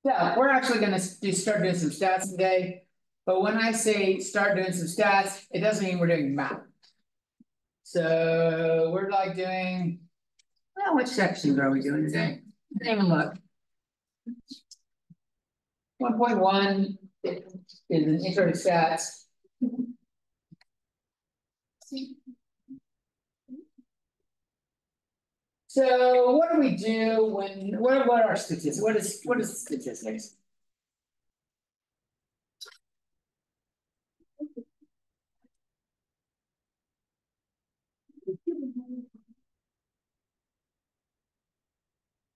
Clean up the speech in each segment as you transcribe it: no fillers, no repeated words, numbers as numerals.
Yeah, we're actually gonna start doing some stats today, but when I say start doing some stats, it doesn't mean we're doing math. So we're like doing, well, which sections are we doing today? Didn't even look. 1.1 is an intro to stats. So what do we do when, what are statistics? What is statistics?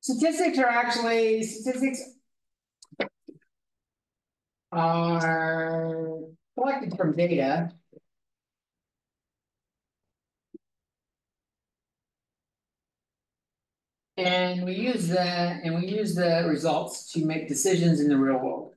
Statistics are collected from data. And we use the results to make decisions in the real world.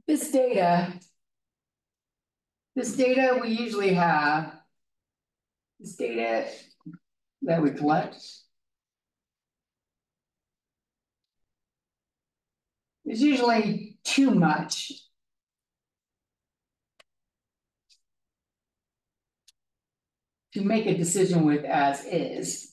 This data we usually have, this data that we collect is usually too much. To make a decision with as is.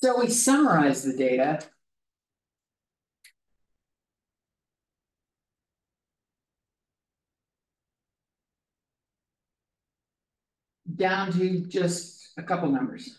So we summarize the data down to just a couple numbers.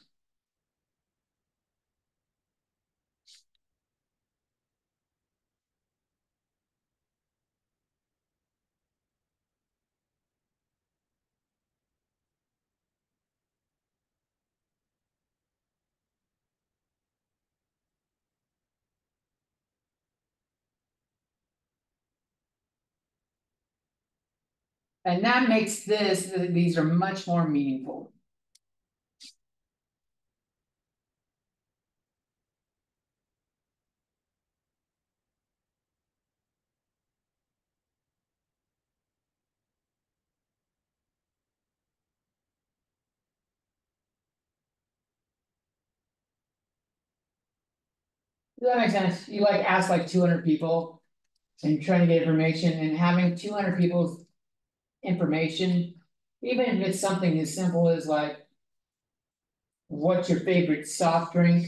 And that makes these are much more meaningful. Does that make sense? You like ask like 200 people and trying to get information, and having 200 people's information, even if it's something as simple as like, what's your favorite soft drink?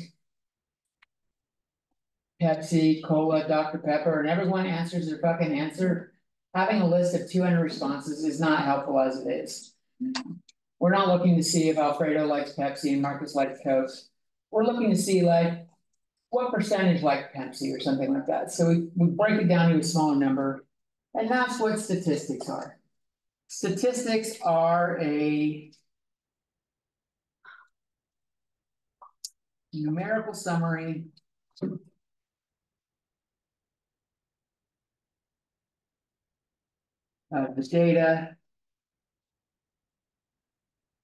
Pepsi, Cola, Dr. Pepper, and everyone answers their fucking answer. Having a list of 200 responses is not helpful as it is. We're not looking to see if Alfredo likes Pepsi and Marcus likes Coke. We're looking to see like what percentage like Pepsi or something like that. So we break it down to a smaller number, and that's what statistics are. Statistics are a numerical summary of the data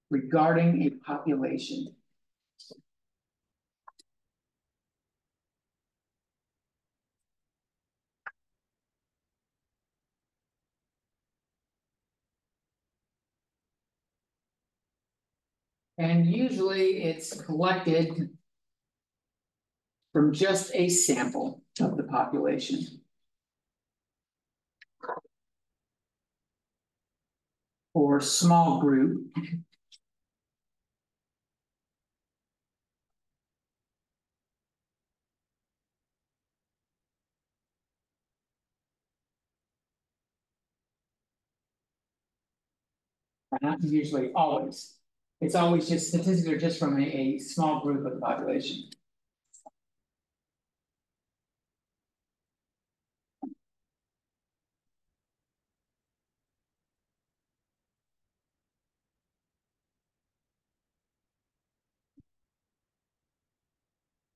regarding a population. And usually it's collected from just a sample of the population. Or small group. Not usually, always. It's always just statistics are just from a small group of the population.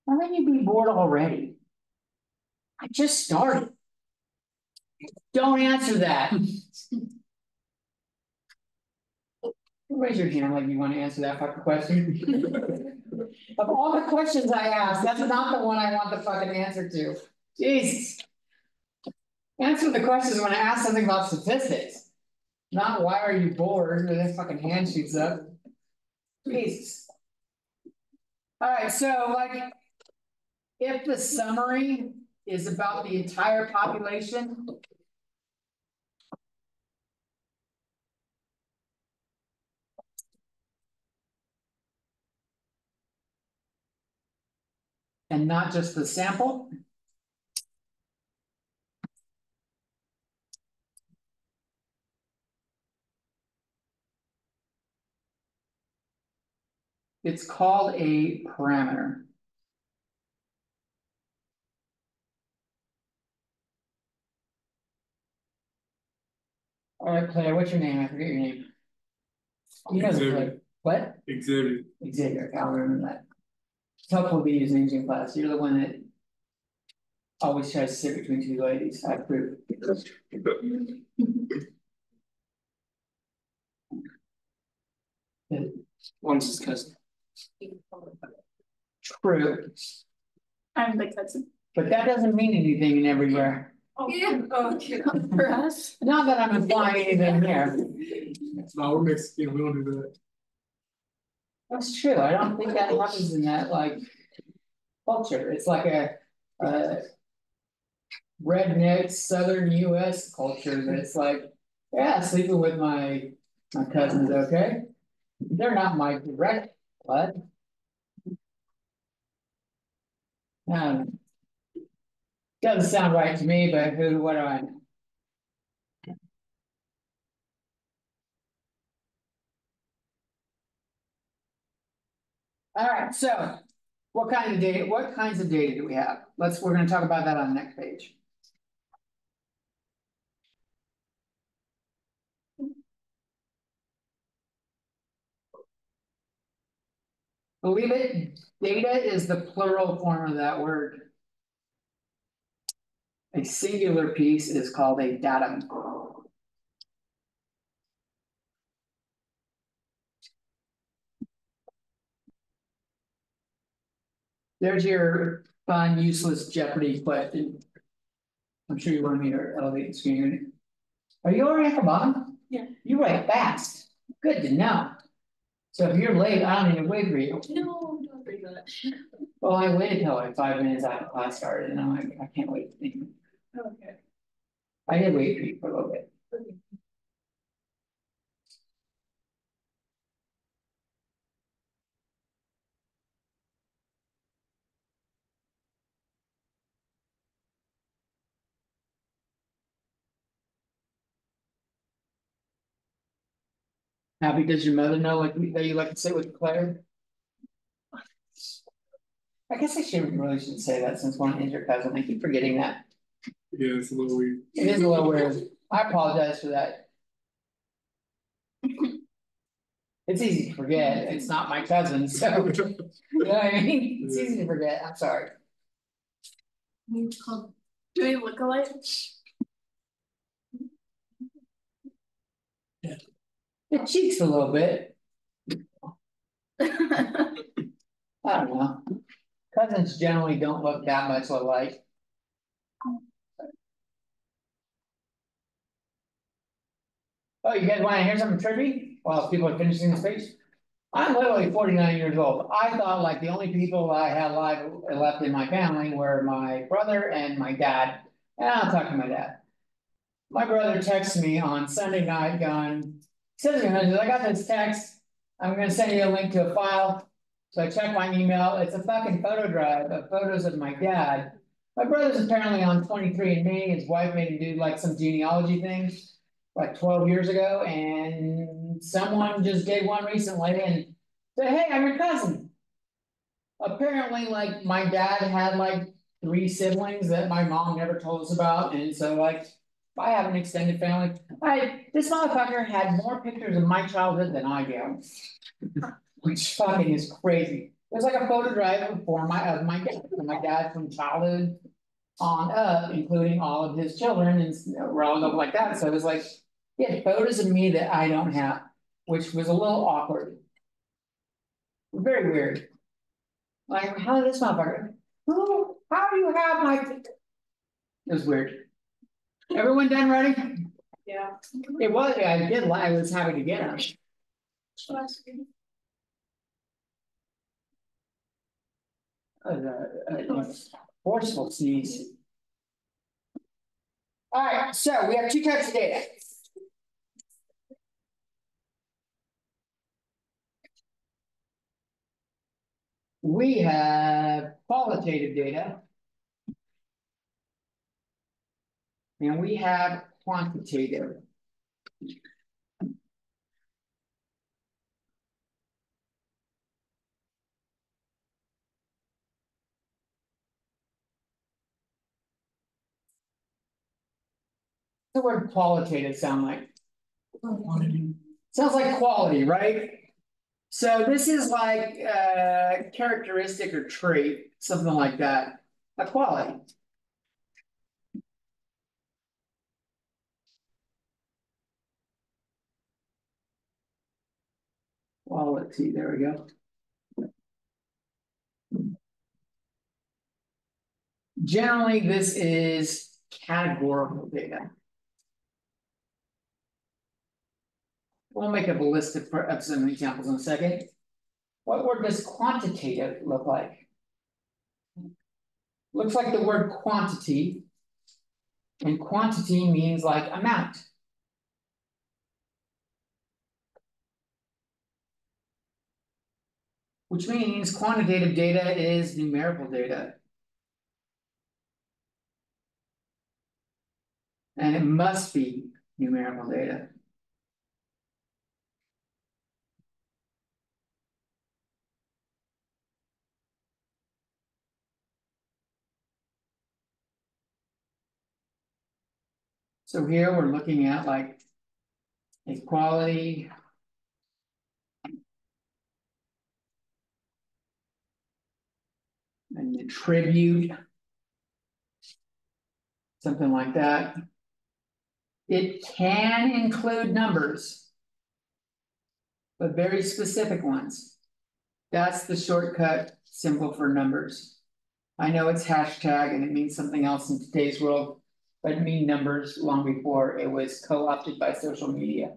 How can you be bored already? I just started. Don't answer that. Raise your hand like you want to answer that fucking question. Of all the questions I asked, that's not the one I want the fucking answer to. Jesus. Answer the questions when I ask something about statistics. Not why are you bored when this fucking hand shoots up. Jesus. All right, so like, if the summary is about the entire population, and not just the sample, it's called a parameter. All right, Claire, what's your name? I forget your name. You know Xavier. What? Xavier. Xavier, I'll remember that. It's helpful to be using names in class. You're the one that always tries to sit between two ladies. I approve. One's his cousin. True. I'm the cousin. But that doesn't mean anything in everywhere. Oh, yeah. Oh, for us. Not that I'm implying anything here. No, we're Mexican. We don't do that. That's true. I don't think that happens in that like culture. It's like a redneck Southern U.S. culture that's like, yeah, sleeping with my cousins, okay? They're not my direct blood. Doesn't sound right to me, but what do I know? All right, so what kinds of data do we have? We're going to talk about that on the next page. Believe it, data is the plural form of that word. A singular piece is called a datum. There's your fun, useless Jeopardy question. I'm sure you want me to elevate the screen. Are you already at the bottom? Yeah. You write fast. Good to know. So if you're late, I don't need to wait for you. No, don't worry about it. Well, I waited till like 5 minutes after class started, and I'm like, I can't wait. Okay. I did wait for you for a little bit. Okay. Happy, does your mother know that you like to sit with Claire? I guess I shouldn't say that since one is your cousin. I keep forgetting that. Yeah, it's a little weird. It is a little weird. I apologize for that. It's easy to forget. It's not my cousin, so you know what I mean? It's easy to forget. I'm sorry. It's called, do we look alike? Yeah. The cheeks a little bit. I don't know. Cousins generally don't look that much alike. Oh, you guys want to hear something trippy while people are finishing this page? I'm literally 49 years old. I thought like the only people I had alive left in my family were my brother and my dad. And I'll talk to my dad. My brother texts me on Sunday night going, says, I got this text. I'm going to send you a link to a file. So I check my email. It's a fucking photo drive of photos of my dad. My brother's apparently on 23andMe. His wife made him do like some genealogy thing. like 12 years ago, and someone just did one recently and said, hey, I'm your cousin. Apparently, like, my dad had like 3 siblings that my mom never told us about, and so like, I have an extended family. This motherfucker had more pictures of my childhood than I do. Which fucking is crazy. There's like a photo drive for my dad from childhood on up, including all of his children and all up like that. So it was like, he had photos of me that I don't have, which was a little awkward. Very weird. Like, how did this motherfucker? Oh, how do you have my? It was weird. Everyone done writing? Yeah. It was. I did. I was happy to get them. Forceful sneeze. All right, so we have 2 types of data. We have qualitative data. And we have quantitative. The word qualitative sound like? Sounds like quality, right? So this is like characteristic or trait, something like that. A quality. Quality, there we go. Generally, this is categorical data. We'll make up a list of some examples in a second. What word does quantitative look like? Looks like the word quantity, and quantity means like amount. Which means quantitative data is numerical data. And it must be numerical data. So here we're looking at like equality. And attribute. Something like that. It can include numbers, but very specific ones. That's the shortcut symbol for numbers. I know it's hashtag and it means something else in today's world, but it means numbers long before it was co-opted by social media.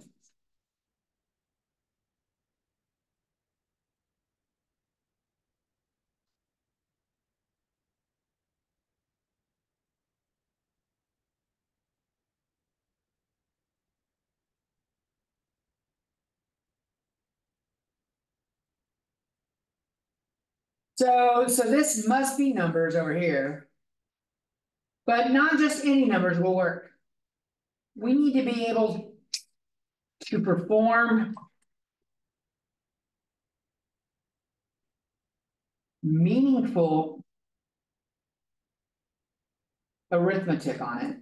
So this must be numbers over here, but not just any numbers will work. We need to be able to perform meaningful arithmetic on it.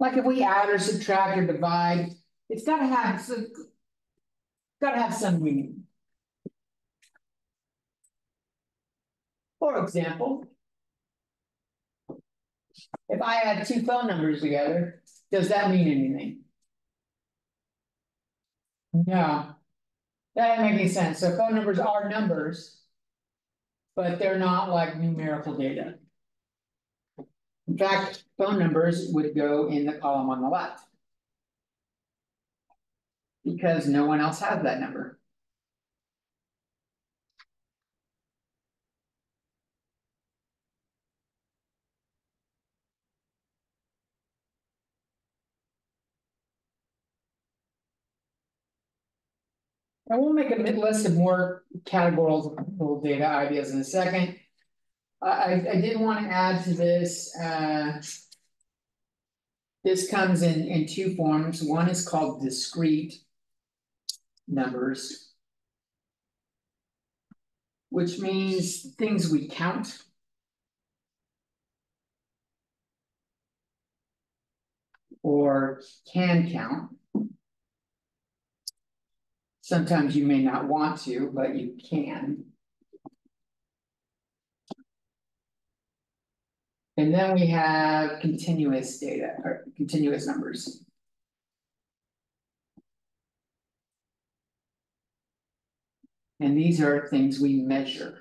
Like if we add or subtract or divide, it's gotta have some meaning. For example, if I add 2 phone numbers together, does that mean anything? No, that doesn't make any sense. So phone numbers are numbers, but they're not like numerical data. In fact, phone numbers would go in the column on the left because no one else has that number. And we'll make a list of more categorical data ideas in a second. I did want to add to this, this comes in two forms. One is called discrete numbers, which means things we count. Or can count. Sometimes you may not want to, but you can. And then we have continuous data or continuous numbers. And these are things we measure.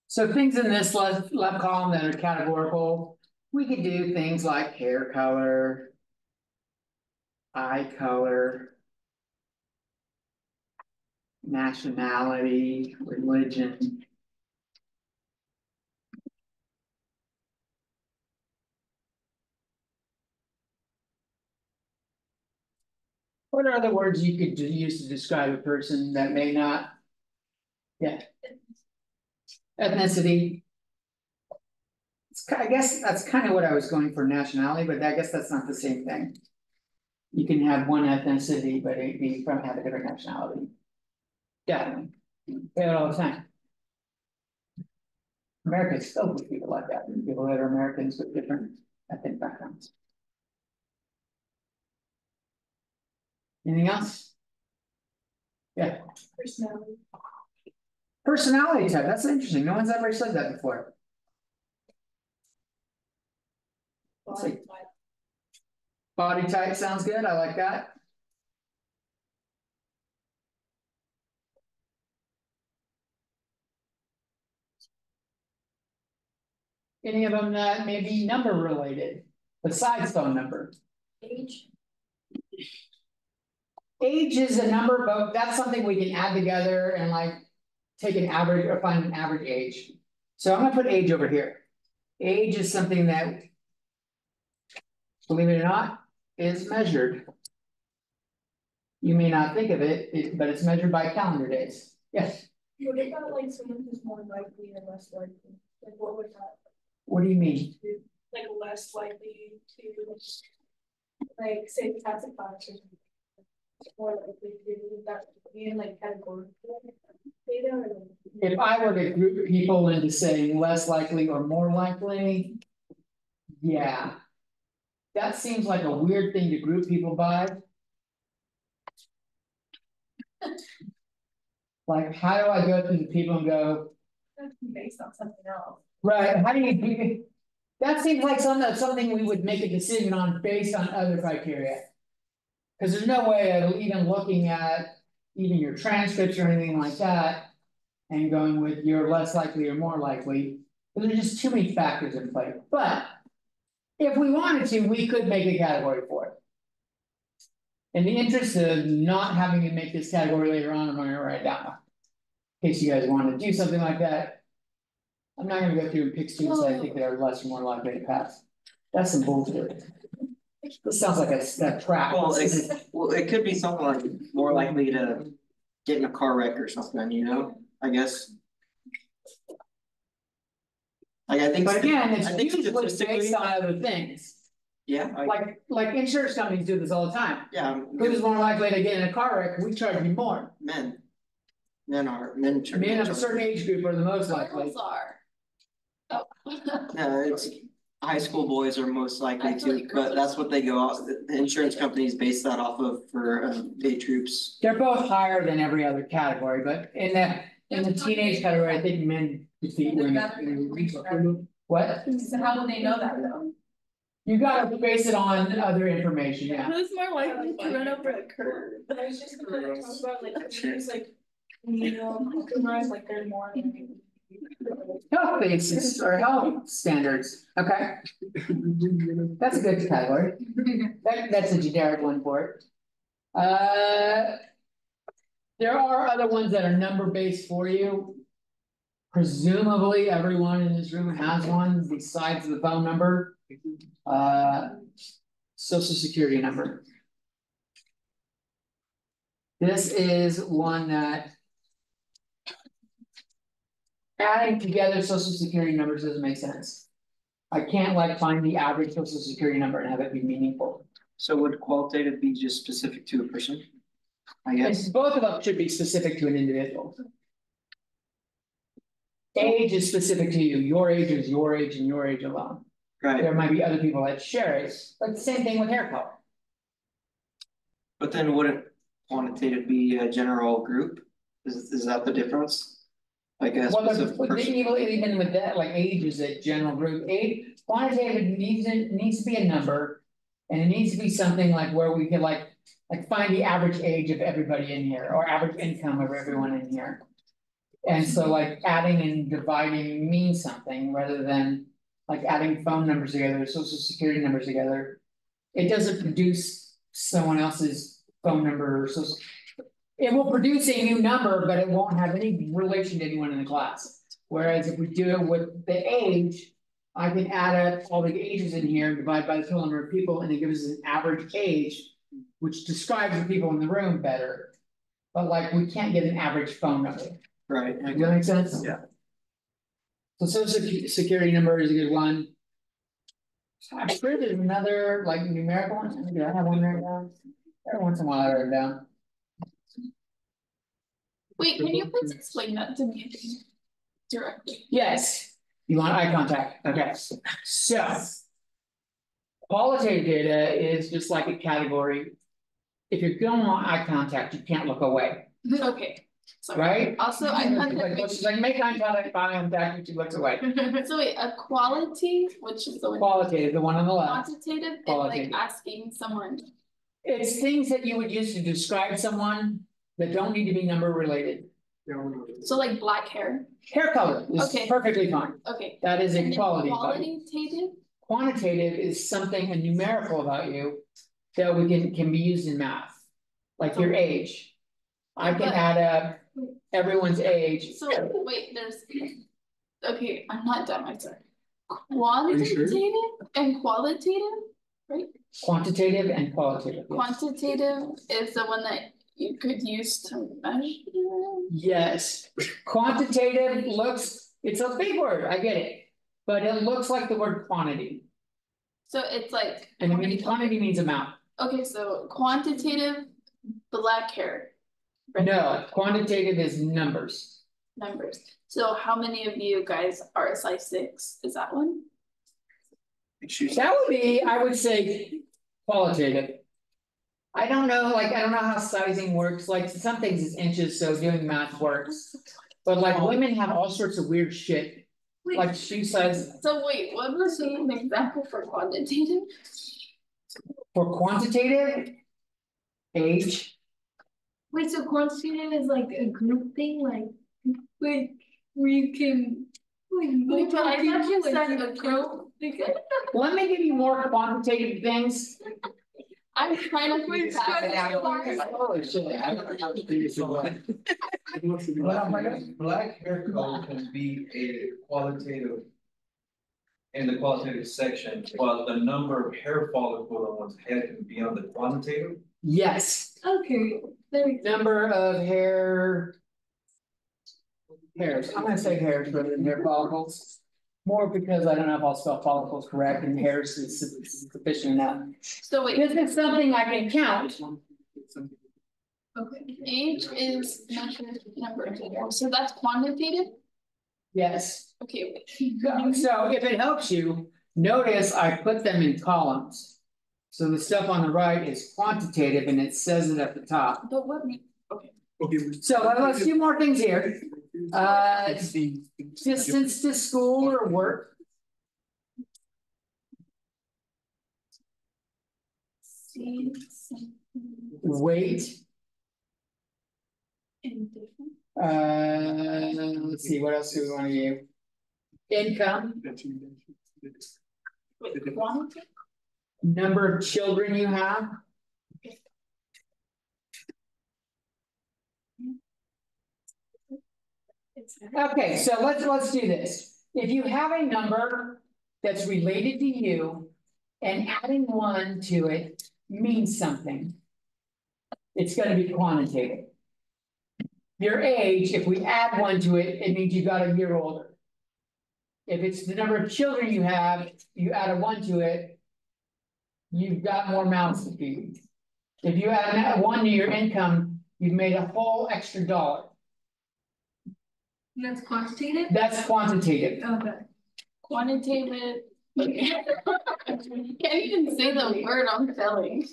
So things in this left column that are categorical, we could do things like hair color, eye color, nationality, religion. What are other words you could use to describe a person that may not? Yeah. Ethnicity. I guess that's kind of what I was going for, nationality, but I guess that's not the same thing. You can have one ethnicity, but it be from have a different nationality. Definitely. We have it all the time. America is filled with people like that. People that are Americans with different ethnic backgrounds. Anything else? Yeah. Personality. Personality type. That's interesting. No one's ever said that before. Body type. Body type sounds good. I like that. Any of them that may be number related, besides phone number? Age. Age is a number, but that's something we can add together and like take an average or find an average age. So I'm gonna put age over here. Age is something that, believe it or not, is measured. You may not think of it, but it's measured by calendar days. Yes. What about like someone who's more likely or less likely? Like what would that? What do you mean? Like less likely to, like say the tax advisor, more likely to do that in like category data. Or If I were to group people into saying less likely or more likely, yeah. That seems like a weird thing to group people by. Like, how do I go through the people and go? based on something else. Right, how do you, that seems like something we would make a decision on based on other criteria. Because there's no way of even looking at even your transcripts or anything like that and going with you're less likely or more likely. There's just too many factors in play. But if we wanted to, we could make a category for it. In the interest of not having to make this category later on, I'm going to write it down. In case you guys want to do something like that. I'm not going to go through and pick students that I think that are less or more likely to pass. That's some bullshit. This sounds like a trap. Well, it could be something like more likely to get in a car wreck or something, you know, I guess. Like I think. But again, it's I think usually statistically- based on other things. Yeah. Like insurance companies do this all the time. Yeah. Who's more likely to get in a car wreck? We charge you more. Men. Men of a certain age group are the most likely. Girls are. Oh. No, it's high school boys are most likely I feel to, like girls but are- that's what they go off, the insurance companies base that off of for age groups. They're both higher than every other category, but in the teenage category, I think men defeat women. What? So how do they know that though? You gotta base it on other information, yeah. Who's more likely to run over a curb? But I was just gonna talk about like, there's like, compromise, like they're more. Health basis or health standards, okay, that's a good category. That's a generic one for it. There are other ones that are number based for you. Presumably, everyone in this room has one besides the phone number. Social security number. This is one that. Adding together social security numbers doesn't make sense. I can't like find the average social security number and have it be meaningful. So would qualitative be just specific to a person? I guess, Both of them should be specific to an individual. Age is specific to you, your age is your age and your age alone. right, There might be other people that share it, like the same thing with hair color. but then wouldn't quantitative be a general group? Is that the difference? I guess. Well, specific person. even with that, like age is a general group, age, quantitative needs to be a number. And it needs to be something like where we can like find the average age of everybody in here, or average income of everyone in here. And so like adding and dividing means something rather than like adding phone numbers together, social security numbers together. It doesn't produce someone else's phone number or social. It will produce a new number, but it won't have any relation to anyone in the class. Whereas if we do it with the age, I can add up all the ages in here, divide by the total number of people, and it gives us an average age, which describes the people in the room better. But like, we can't get an average phone number. Right. Does that make sense? Yeah. So social security number is a good one. I'm sure there's another like numerical one. Do I have one right now? Every once in a while I write it down. Wait, can you please explain that to me directly? Yes, you want eye contact, okay, so. Qualitative data is just like a category. If you're going on eye contact, you can't look away, Okay, sorry. right? Also, I It's like make eye contact, but you look away. So wait, a quality, which is the one. Qualitative, the one on the left, Quantitative is like Qualitative. asking someone. it's things that you would use to describe someone that don't need to be number related. Yeah, we're not- So like black hair, Hair color is Okay. perfectly fine, okay. that is And a then quality, but qualitative, quantitative is something, a numerical about you. That we can be used in math, like your age. I can But- add up everyone's age. so wait, there's. Okay, I'm not done, I'm sorry. you sure? Quantitative and qualitative, right? Quantitative and qualitative, yes. Quantitative is the one that you could use to measure. Yes, quantitative looks, it's a big word, I get it. But it looks like the word quantity, So it's like. and I mean, quantity means amount. Okay, so quantitative, black hair. right? No, quantitative is numbers. Numbers. So how many of you guys are a size 6? Is that one? That would be, I would say, qualitative. I don't know how sizing works, like some things is inches, so doing math works. But like women have all sorts of weird shit, Wait, like shoe size. so wait, what was an example for quantitative? For quantitative. Age, Wait, so quantitative is like a group thing, like where you can Wait, but I thought you said a group. let me give you more quantitative things. I'm trying to figure Holy shit, I don't know how to do this one. It must be- Black hair color can be a qualitative. In the qualitative section, but the number of hair follicle on one's head can be on the quantitative. Yes, Okay, there we go. number of hairs, I'm gonna say hairs rather than hair follicles. More because I don't know if I'll spell follicles correct and hairs is sufficient enough. So wait, Because it's something I can count. okay, age is measured number, so that's quantitative? Yes, Okay, wait. so if it helps you, notice I put them in columns. So the stuff on the right is quantitative and it says it at the top. But what, Okay. So let's do more things here. Distance to school or work. See something weight, indifferent. let's see, what else do we wanna do? Income, Wait, quantity? number of children you have, It's okay, so let's do this. If you have a number that's related to you and adding one to it means something. It's gonna be quantitative. Your age, if we add one to it, it means you got a year older. If it's the number of children you have, you add a one to it, you've got more mouths to feed. If you add one to your income, you've made a whole extra $1. That's quantitative? That's quantitative. Okay. Quantitative. Okay. Can't even say the word I'm spelling.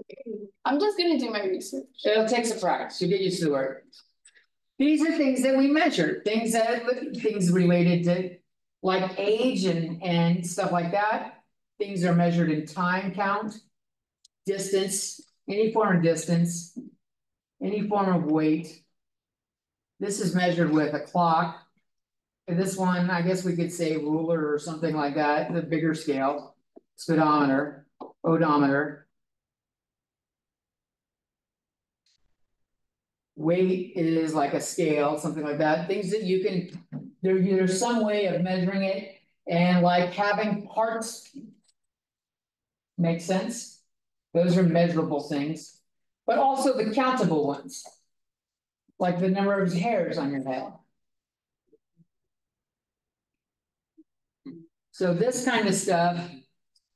Okay. I'm just gonna do my research. It'll take some practice, you'll get used to the word. These are things that we measure, things related to like age and stuff like that. Things are measured in time count, distance, any form of distance, any form of weight. This is measured with a clock. And this one, I guess we could say ruler or something like that, the bigger scale, speedometer, odometer. Weight is like a scale, something like that, things that you can, there's some way of measuring it, and like having parts. Make sense? Those are measurable things, but also the countable ones. Like the number of hairs on your head. So this kind of stuff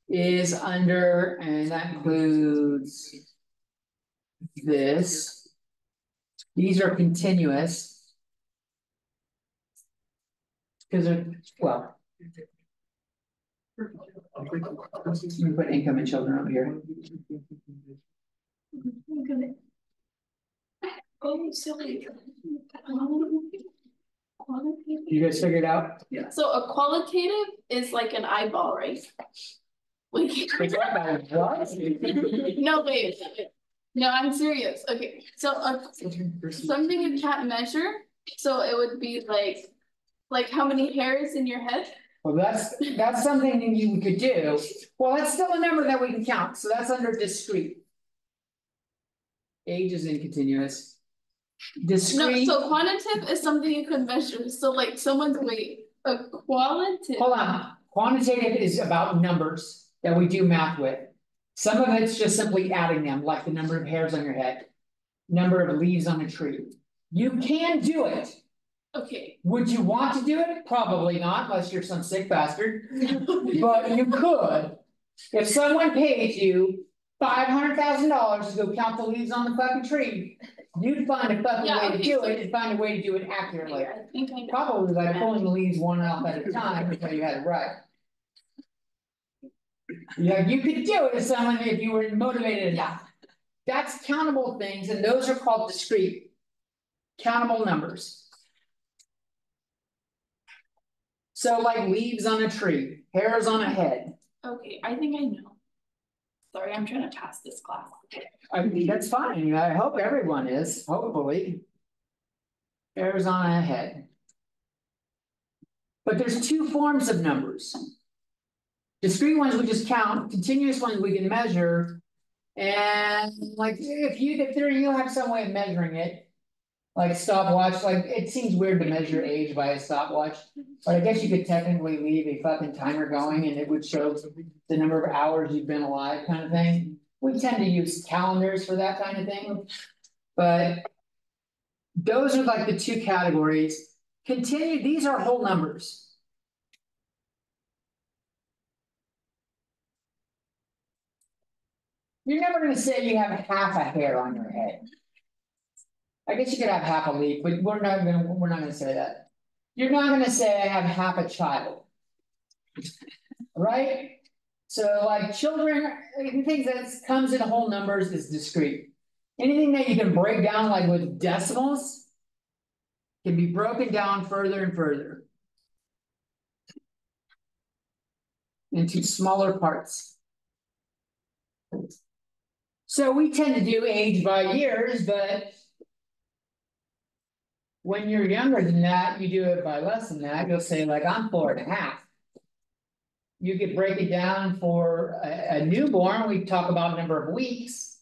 is under, and that includes this. These are continuous. Because they're, well. You put income and children up here. Oh, silly. You guys figured it out? Yeah. So a qualitative is like an eyeball, right? Like. No, wait. No, I'm serious. Okay, so something you can't measure. So it would be like how many hairs in your head? Well, that's something that you could do. Well, that's still a number that we can count, so that's under discrete. Age is incontinuous. Discrete. No, so quantitative is something you could measure. So like someone's weight. A qualitative. Hold on. Quantitative is about numbers that we do math with. Some of it's just simply adding them, like the number of hairs on your head, number of leaves on a tree. You can do it. Okay. Would you want to do it? Probably not, unless you're some sick bastard. But you could. If someone paid you $500,000 to go count the leaves on the fucking tree, you'd find a fucking way to do it and find a way to do it accurately. I think I know. Probably like pulling the leaves one off at a time until you had it right. Yeah, you could do it as someone if you were motivated enough. That's countable things, and those are called discrete. Countable numbers. So like leaves on a tree, hairs on a head. Okay, I think I know. Sorry, I'm trying to pass this class. I mean, that's fine. I hope everyone is, hopefully. Hairs on a head. But there's two forms of numbers. Discrete ones we just count, continuous ones we can measure. And like if you have some way of measuring it, like stopwatch, like it seems weird to measure age by a stopwatch, but I guess you could technically leave a fucking timer going and it would show the number of hours you've been alive kind of thing. We tend to use calendars for that kind of thing, but those are like the two categories. Continue, these are whole numbers. You're never gonna say you have half a hair on your head. I guess you could have half a leaf, but we're not gonna say that. You're not gonna say I have half a child. Right? So like children, things that comes in whole numbers is discrete. Anything that you can break down like with decimals can be broken down further and further into smaller parts. So we tend to do age by years, but. When you're younger than that, you do it by less than that, you'll say like, I'm 4.5. You could break it down for a newborn, we talk about number of weeks.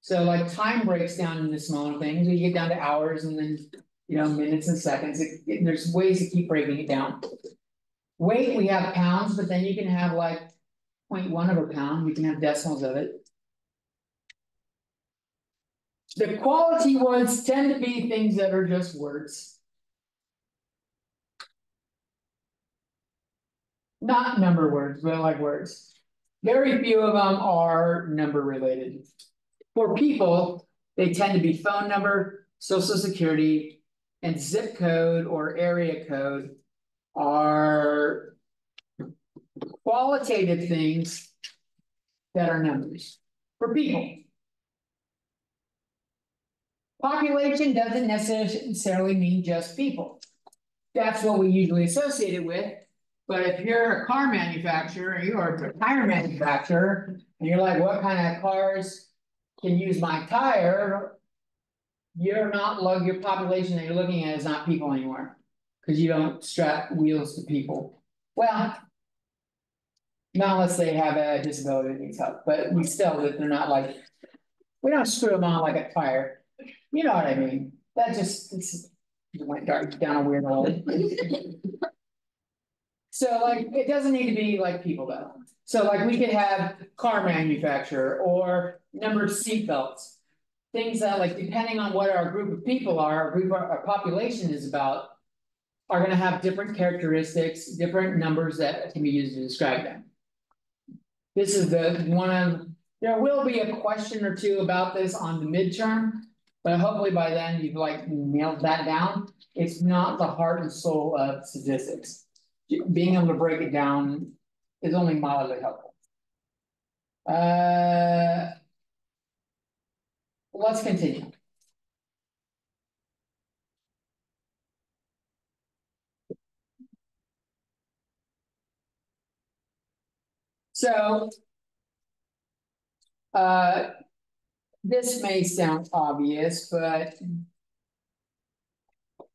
So like time breaks down into small things, we get down to hours and then, minutes and seconds, there's ways to keep breaking it down. Weight, we have pounds, but then you can have like 0.1 of a pound, we can have decimals of it. The quality ones tend to be things that are just words. Not number words, but like words. Very few of them are number related. For people, they tend to be phone number, social security, and zip code or area code are qualitative things that are numbers for people. Population doesn't necessarily mean just people. That's what we usually associate it with. But if you're a car manufacturer or you're a tire manufacturer, and you're like, what kind of cars can use my tire? Your population that you're looking at is not people anymore. Because you don't strap wheels to people. Well, not unless they have a disability that needs help. But we still, that they're not like, we don't screw them on like a tire. You know what I mean? That just went down a weird hole. So like, it doesn't need to be like people though. So like we could have car manufacturer or number of seat belts. Things that like, depending on what our group of people are, our population is about, are gonna have different characteristics, different numbers that can be used to describe them. This is there will be a question or two about this on the midterm. But hopefully by then you've like nailed that down. It's not the heart and soul of statistics. Being able to break it down is only mildly helpful. Let's continue. So, this may sound obvious, but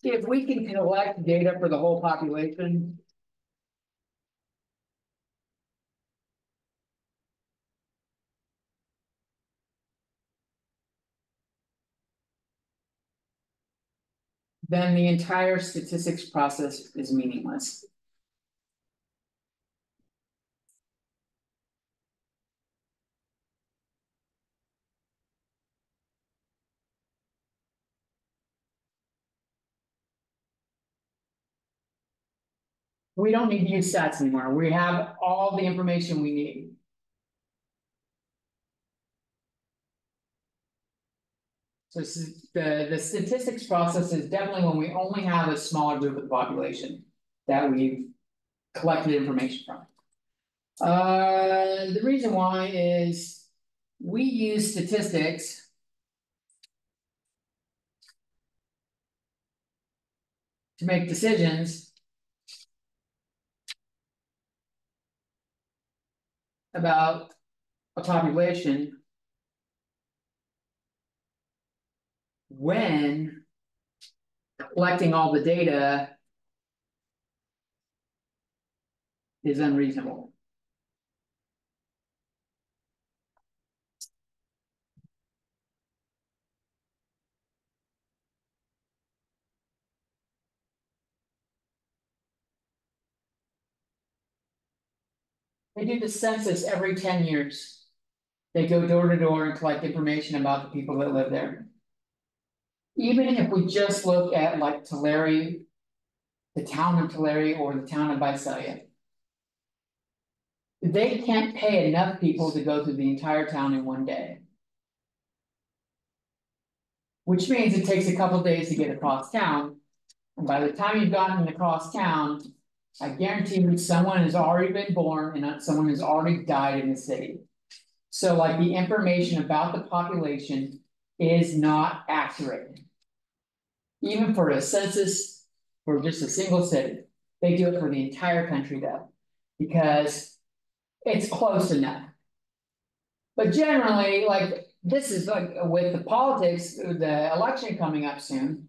if we can collect data for the whole population, then the entire statistics process is meaningless. We don't need to use stats anymore. We have all the information we need. So the statistics process is definitely when we only have a smaller group of the population that we've collected information from. The reason why is we use statistics to make decisions about a population when collecting all the data is unreasonable. They do the census every 10 years. They go door to door and collect information about the people that live there. Even if we just look at like Tulare, the town of Tulare or the town of Visalia, they can't pay enough people to go through the entire town in one day. Which means it takes a couple days to get across town. And by the time you've gotten across town, I guarantee you someone has already been born and someone has already died in the city. So like the information about the population is not accurate. Even for a census for just a single city. They do it for the entire country though, because it's close enough. But generally, like, this is like with the politics, the election coming up soon.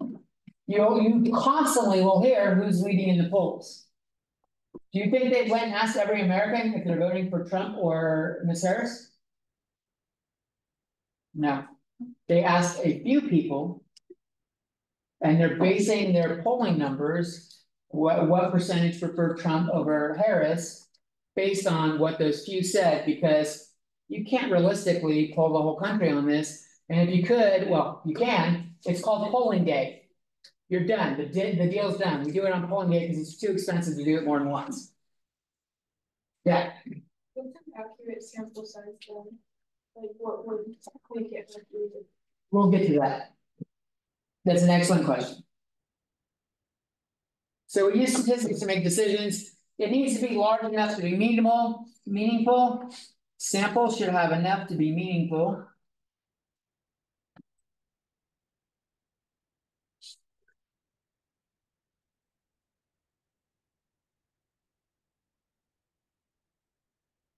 You constantly will hear who's leading in the polls. Do you think they went and asked every American if they're voting for Trump or Miss Harris? No, they asked a few people. And they're basing their polling numbers, what percentage prefer Trump over Harris, based on what those few said, because you can't realistically poll the whole country on this. And if you could, well, you can, it's called polling day. You're done, the deal's done. We do it on polling day because it's too expensive to do it more than once. Yeah. What's an accurate sample size then? Like what would make it accurate? We'll get to that. That's an excellent question. So we use statistics to make decisions. It needs to be large enough to be meaningful. Samples should have enough to be meaningful.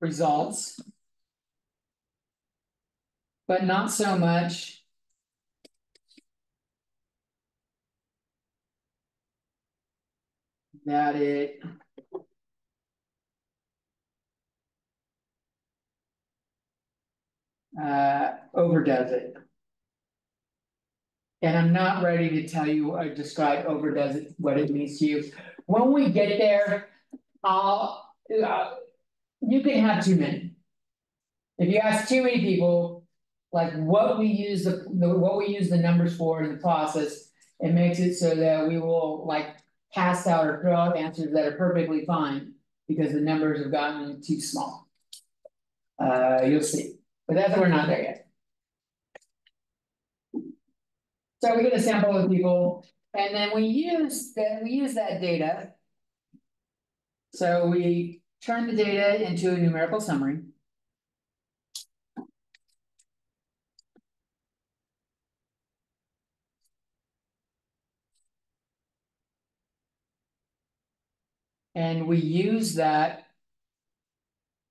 Results. But not so much that it overdoes it. And I'm not ready to tell you or describe overdoes it, what it means to you. When we get there, you can have too many. If you ask too many people, like what we use the numbers for in the process, it makes it so that we will like pass out or throw out answers that are perfectly fine because the numbers have gotten too small. You'll see, but we're not there yet. So we get a sample of people, and then we use that data. So we turn the data into a numerical summary. And we use that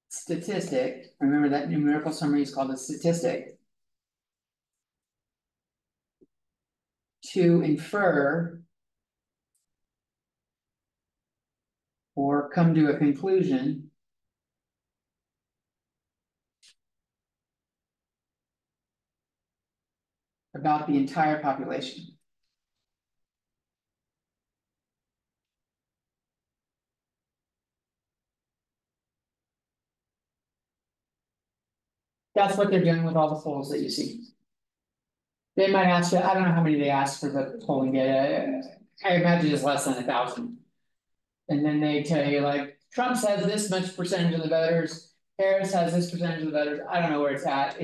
statistic, remember that numerical summary is called a statistic, to infer or come to a conclusion about the entire population. That's what they're doing with all the polls that you see. They might ask you, I don't know how many they asked for the polling data. I imagine it's less than 1,000. And then they tell you like, Trump has this much percentage of the voters, Harris has this percentage of the voters. I don't know where it's at.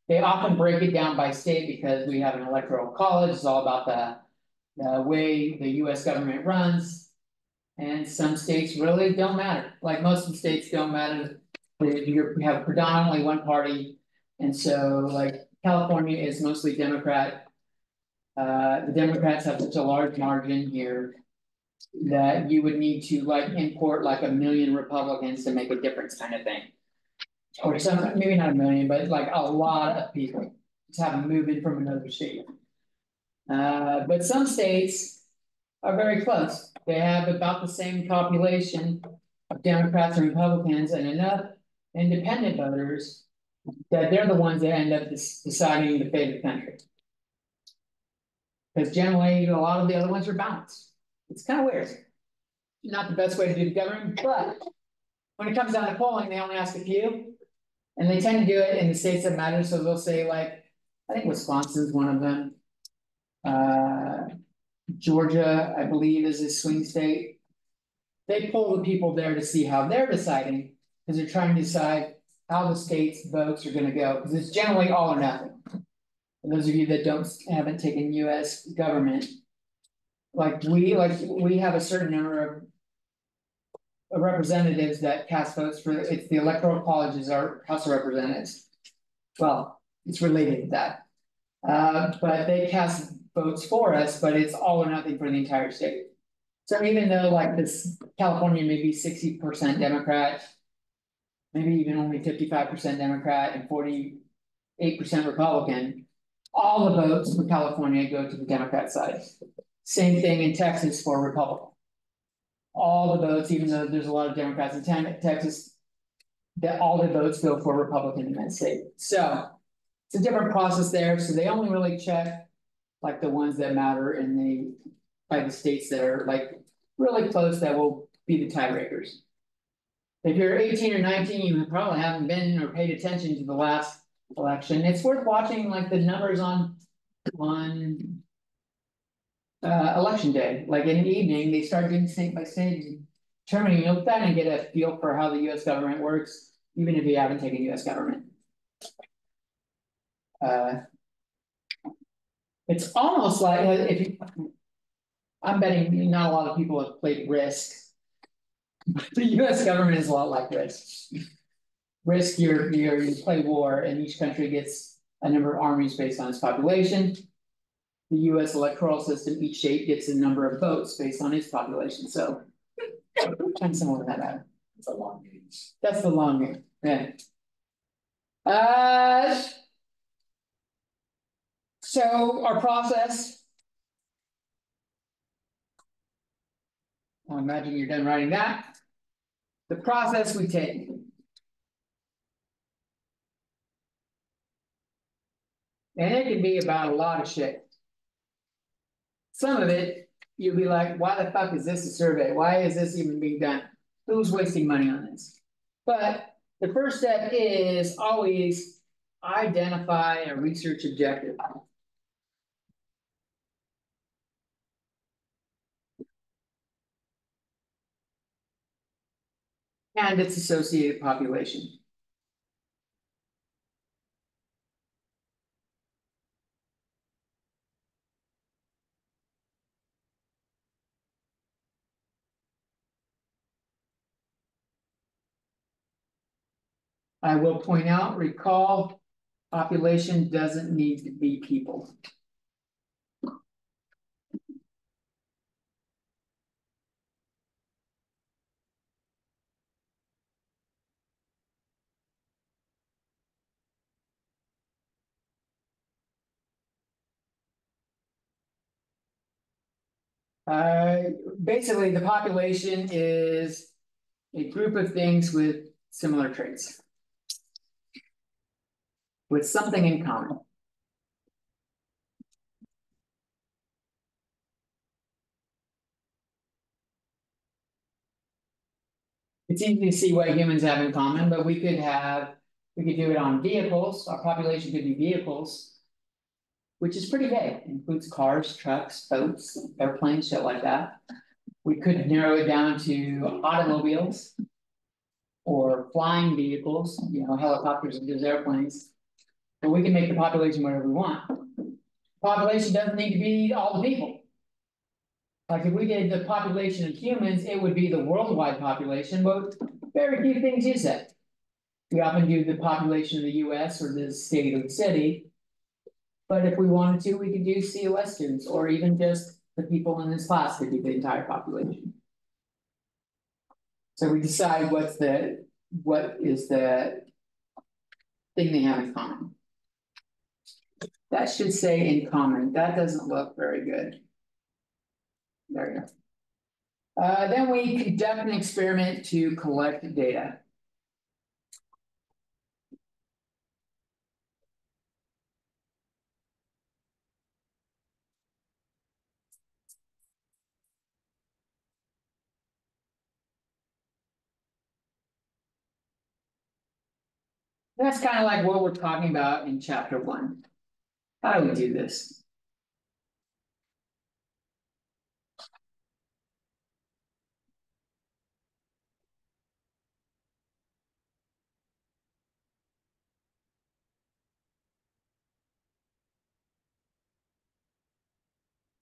They often break it down by state because we have an electoral college. It's all about the way the US government runs. And some states really don't matter. Like most of the states don't matter. You have predominantly one party. And so like California is mostly Democrat. The Democrats have such a large margin here that you would need to like import like 1 million Republicans to make a difference kind of thing. Or some, maybe not 1 million, but like a lot of people to have them move in from another state. But some states are very close. They have about the same population of Democrats and Republicans and enough independent voters that they're the ones that end up deciding the fate of the country. Because generally, a lot of the other ones are balanced. It's kind of weird. Not the best way to do the government, but when it comes down to polling, they only ask a few. And they tend to do it in the states that matter. So they'll say like, I think Wisconsin's one of them. Georgia, I believe, is a swing state. They poll the people there to see how they're deciding because they're trying to decide how the state's votes are going to go because it's generally all or nothing. For those of you that haven't taken US government, we have a certain number of representatives that cast votes for it's the electoral colleges our House of Representatives. Well, it's related to that. But they cast votes for us, but it's all or nothing for the entire state. So even though like this California may be 60% Democrat, maybe even only 55% Democrat and 48% Republican, all the votes for California go to the Democrat side. Same thing in Texas for Republican. All the votes, even though there's a lot of Democrats in Texas, that all the votes go for Republican in that state. So it's a different process there. So they only really check like the ones that matter in by the states that are like really close that will be the tiebreakers. If you're 18 or 19, you probably haven't been or paid attention to the last election. It's worth watching like the numbers on election day, like in the evening, they start doing state by state determining, you'll kind of get a feel for how the US government works, even if you haven't taken US government. It's almost like I'm betting not a lot of people have played Risk. The US government is a lot like Risk. Risk, you play war and each country gets a number of armies based on its population. The US electoral system, each state gets a number of votes based on its population. So kind of similar to that. It's a long game. That's the long game. Yeah. So our process. I imagine you're done writing that. The process we take. And it can be about a lot of shit. Some of it, you'll be like, why the fuck is this a survey? Why is this even being done? Who's wasting money on this? But the first step is always identify a research objective. And its associated population. I will point out, recall, population doesn't need to be people. Basically, the population is a group of things with similar traits, with something in common. It's easy to see what humans have in common, but we could do it on vehicles. Our population could be vehicles, which is pretty big. It includes cars, trucks, boats, airplanes, shit like that. We could narrow it down to automobiles or flying vehicles, helicopters and those airplanes. But we can make the population whatever we want. Population doesn't need to be all the people. Like if we did the population of humans, it would be the worldwide population, but very few things use that. We often do the population of the US or the state or the city. But if we wanted to, we could do COS students or even just the people in this class could be the entire population. So we decide what is the thing they have in common. That should say in common. That doesn't look very good. There you go. Then we conduct an experiment to collect data. That's kind of like what we're talking about in chapter 1. How do we do this?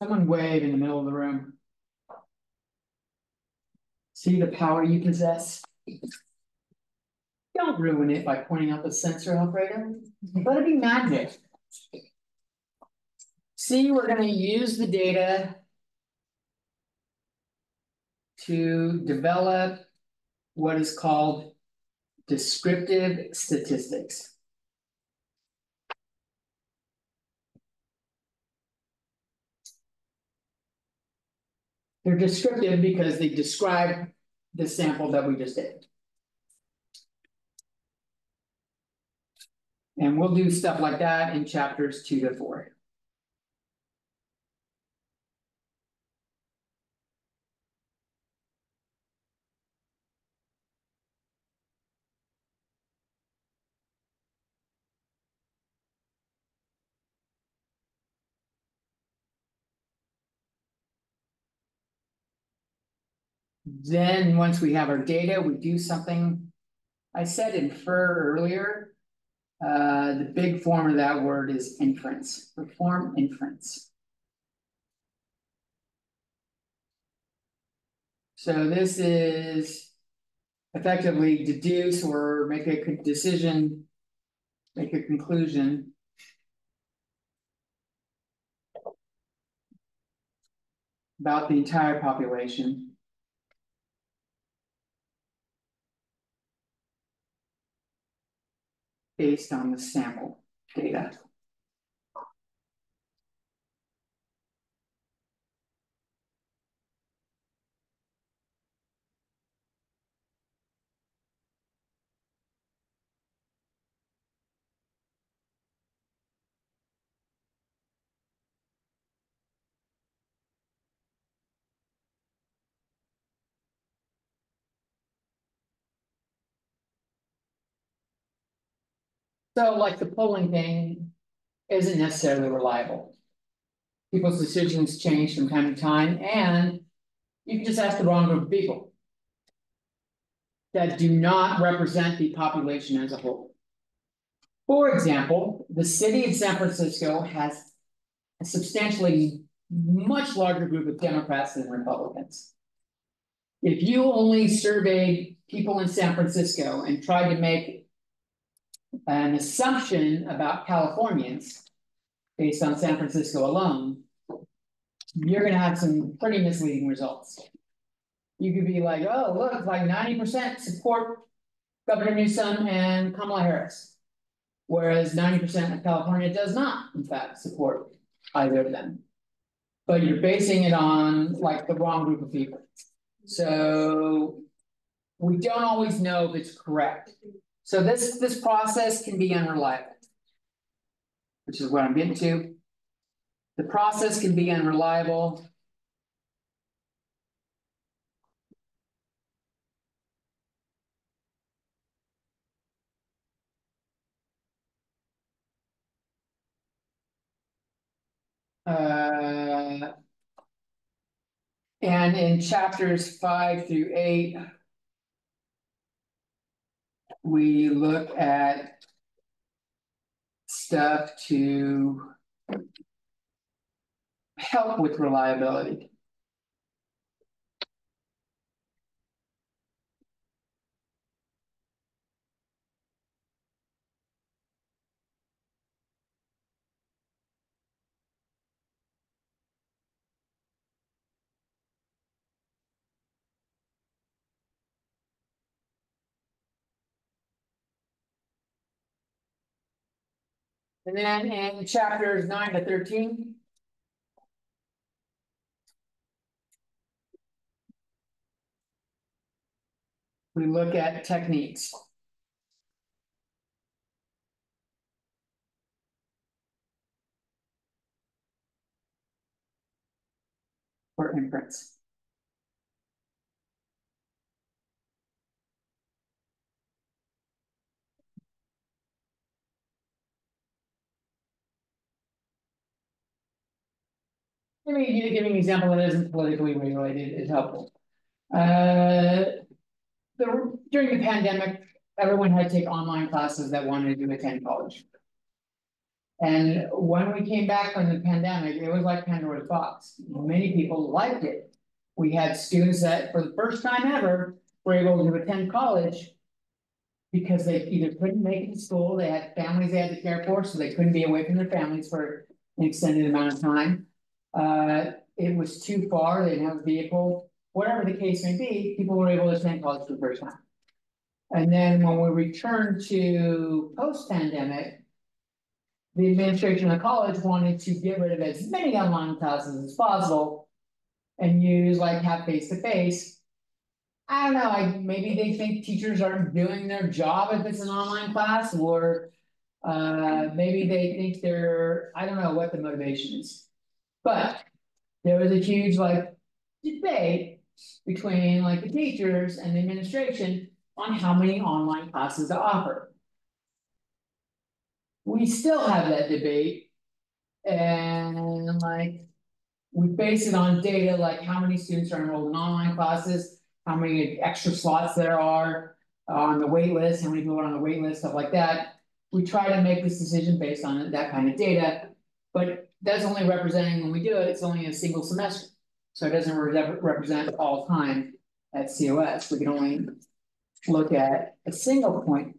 Someone wave in the middle of the room. See the power you possess? Don't ruin it by pointing out the sensor, Alfredo. Let it be magic. See, we're going to use the data to develop what is called descriptive statistics. They're descriptive because they describe the sample that we just did. And we'll do stuff like that in chapters 2 to 4. Then once we have our data, we do something. I said infer earlier. The big form of that word is inference. Perform inference. So this is effectively deduce or make a decision, make a conclusion. About the entire population. Based on the sample data. So like the polling thing isn't necessarily reliable. People's decisions change from time to time, and you can just ask the wrong group of people that do not represent the population as a whole. For example, the city of San Francisco has a substantially much larger group of Democrats than Republicans. If you only surveyed people in San Francisco and tried to make an assumption about Californians based on San Francisco alone, you're going to have some pretty misleading results. You could be like, oh, look, like 90% support Governor Newsom and Kamala Harris, whereas 90% of California does not, in fact, support either of them. But you're basing it on like the wrong group of people. So we don't always know if it's correct. So this process can be unreliable, which is what I'm getting to. The process can be unreliable. And in chapters 5 through 8, we look at stuff to help with reliability. And then in chapters 9 to 13, we look at techniques. For inference. Let me give an example that isn't politically related is helpful. During the pandemic, everyone had to take online classes that wanted to attend college. And when we came back from the pandemic, it was like Pandora's box. Many people liked it. We had students that, for the first time ever, were able to attend college because they either couldn't make it to school, they had families they had to care for, so they couldn't be away from their families for an extended amount of time. It was too far, they didn't have a vehicle, whatever the case may be, people were able to attend college for the first time. And then when we return to post-pandemic. The administration of the college wanted to get rid of as many online classes as possible. And use like have face-to-face. I don't know, maybe they think teachers aren't doing their job if it's an online class, or. Maybe they think I don't know what the motivation is. But there was a huge like debate between like the teachers and the administration on how many online classes to offer. We still have that debate. And like, we base it on data, like how many students are enrolled in online classes, how many extra slots there are on the wait list, how many people are on the wait list, stuff like that. We try to make this decision based on that kind of data, but that's only representing when we do it, it's only a single semester. So it doesn't represent all time at COS. We can only look at a single point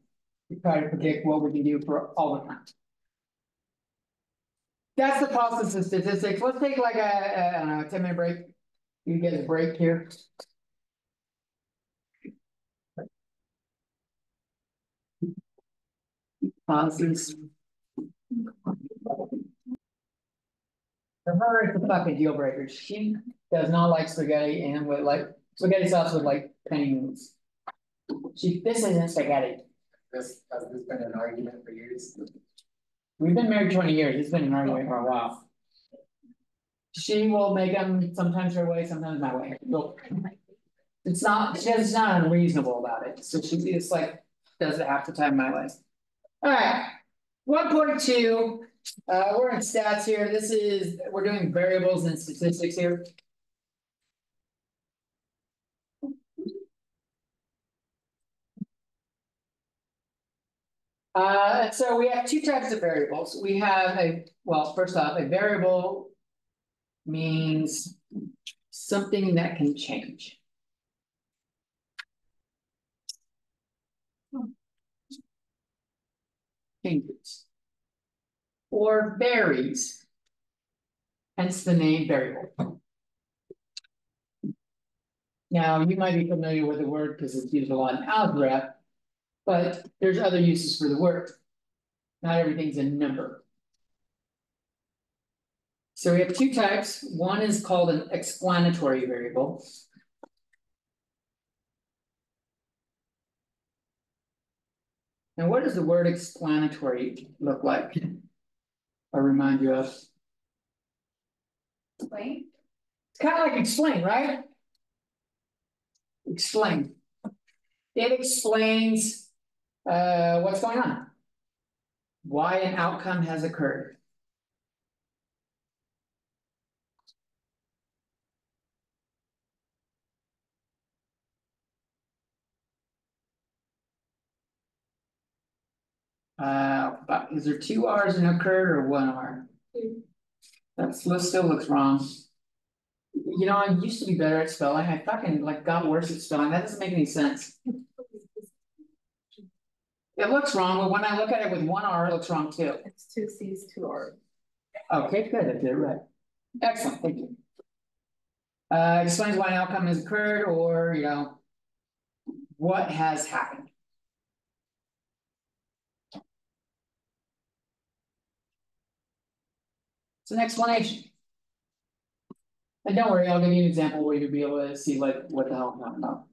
to try to predict what we can do for all the time. That's the process of statistics. Let's take like a, I don't know, 10-minute break. You get a break here. Pauses. For her, it's a fucking deal breaker. She does not like spaghetti and with like spaghetti sauce with like penny noodles. This isn't spaghetti. Has this been an argument for years? We've been married 20 years. It's been an argument for a while. She will make them sometimes her way, sometimes my way. It's not unreasonable about it. So it's like does it half the time my way. All right. 1.2. We're in stats here. We're doing variables and statistics here. So we have two types of variables. We have first off, a variable means something that can change. Changes. Or varies. Hence the name variable. Now, you might be familiar with the word because it's used a lot in algebra, but there's other uses for the word. Not everything's a number. So we have two types. One is called an explanatory variable. And what does the word explanatory look like? I'll remind you of. Explain. It's kind of like explain, right? Explain. It explains what's going on. Why an outcome has occurred. Is there 2 R's in occurred or 1 R? That still looks wrong. You know, I used to be better at spelling. I fucking got worse at spelling. That doesn't make any sense. It looks wrong, but when I look at it with 1 R, it looks wrong too. It's 2 C's, 2 R's. Okay, good. I did it right. Excellent. Thank you. Explains why an outcome has occurred, or what has happened. It's an explanation. And don't worry, I'll give you an example where you'll be able to see like what the hell I'm talking about.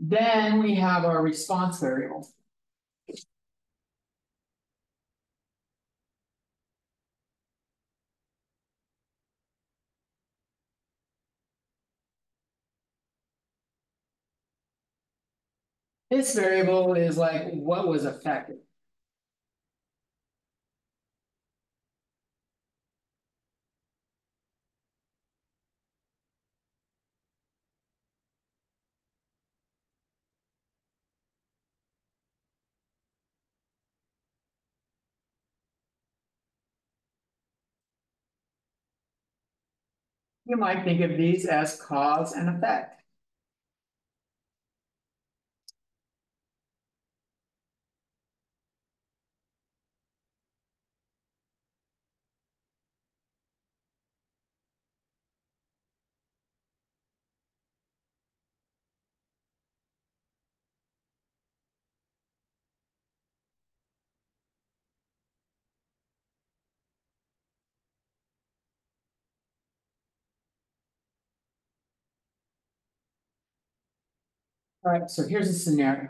Then we have our response variable. This variable is like what was affected. You might think of these as cause and effect. All right, so here's a scenario.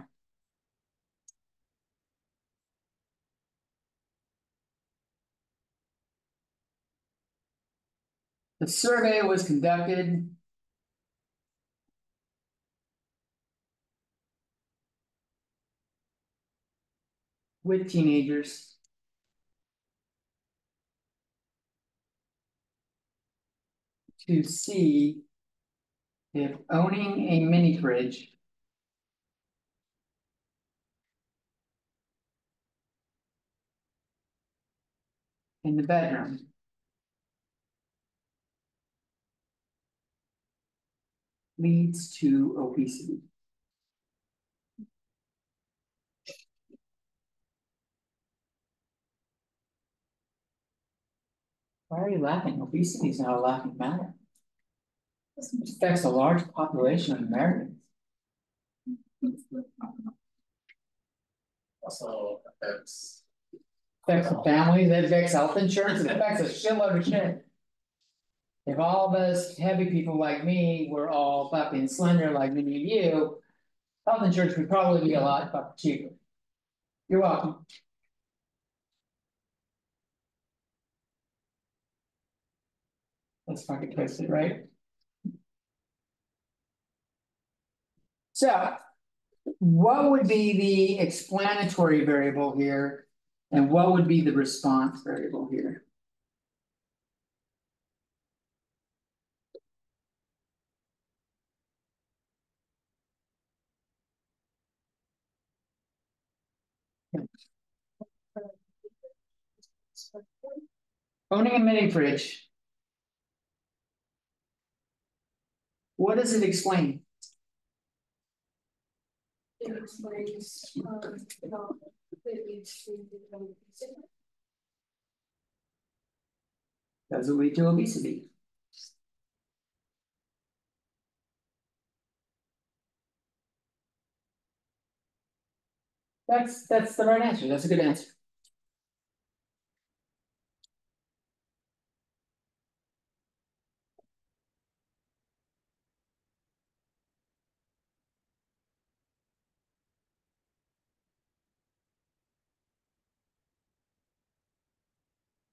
The survey was conducted with teenagers to see if owning a mini fridge in the bedroom leads to obesity. Why are you laughing? Obesity is not a laughing matter. It affects a large population of Americans. Also affects. Affects the families, it affects health insurance, it affects a shitload of shit. If all of us heavy people like me were all fucking slender like many of you, health insurance would probably be a lot fucking cheaper. You're welcome. That's fucking twisted, right? So, what would be the explanatory variable here? And what would be the response variable here? Owning a mini fridge. What does it explain? It explains, how it leads to obesity. Does it lead to obesity? That's the right answer. That's a good answer.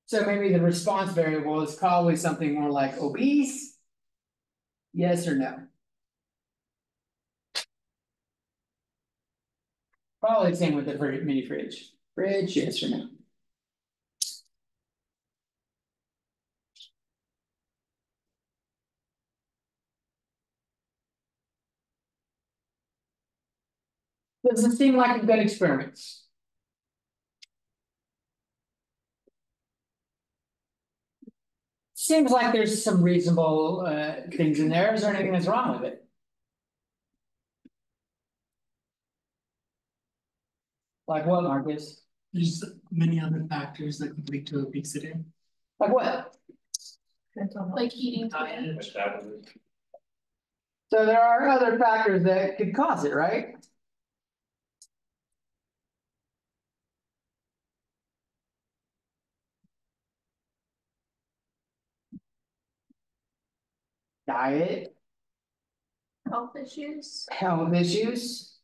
So maybe the response variable is probably something more like obese. Yes or no? Probably the same with the mini fridge. Fridge, yes or no? Doesn't seem like a good experiment. Seems like there's some reasonable things in there. Is there anything that's wrong with it? Like what, Marcus? There's many other factors that could lead to obesity. Like what? Like eating together. So there are other factors that could cause it, right? Diet, Health issues. health issues,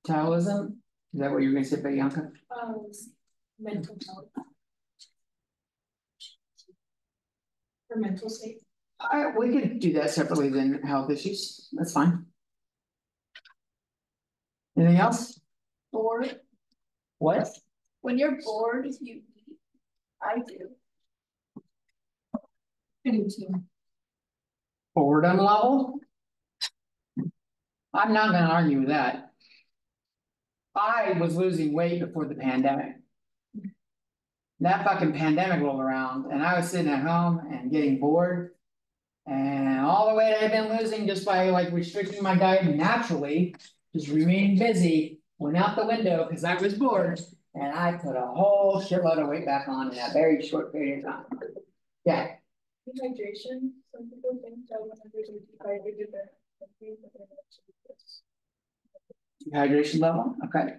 metabolism. Is that what you're gonna say, Bianca? Mental health. Or mental state. We could do that separately than health issues. That's fine. Anything else? Bored. What? When you're bored, you eat. I do. I do too. Boredom level? I'm not gonna argue with that. I was losing weight before the pandemic. That fucking pandemic rolled around and I was sitting at home and getting bored. And all the weight I've been losing just by like restricting my diet naturally, just remaining busy, went out the window because I was bored. And I put a whole shitload of weight back on in that very short period of time. Yeah. Dehydration. Some people think that whenever they're dehydrated, they're hungry, but they're actually just. Hydration level, okay.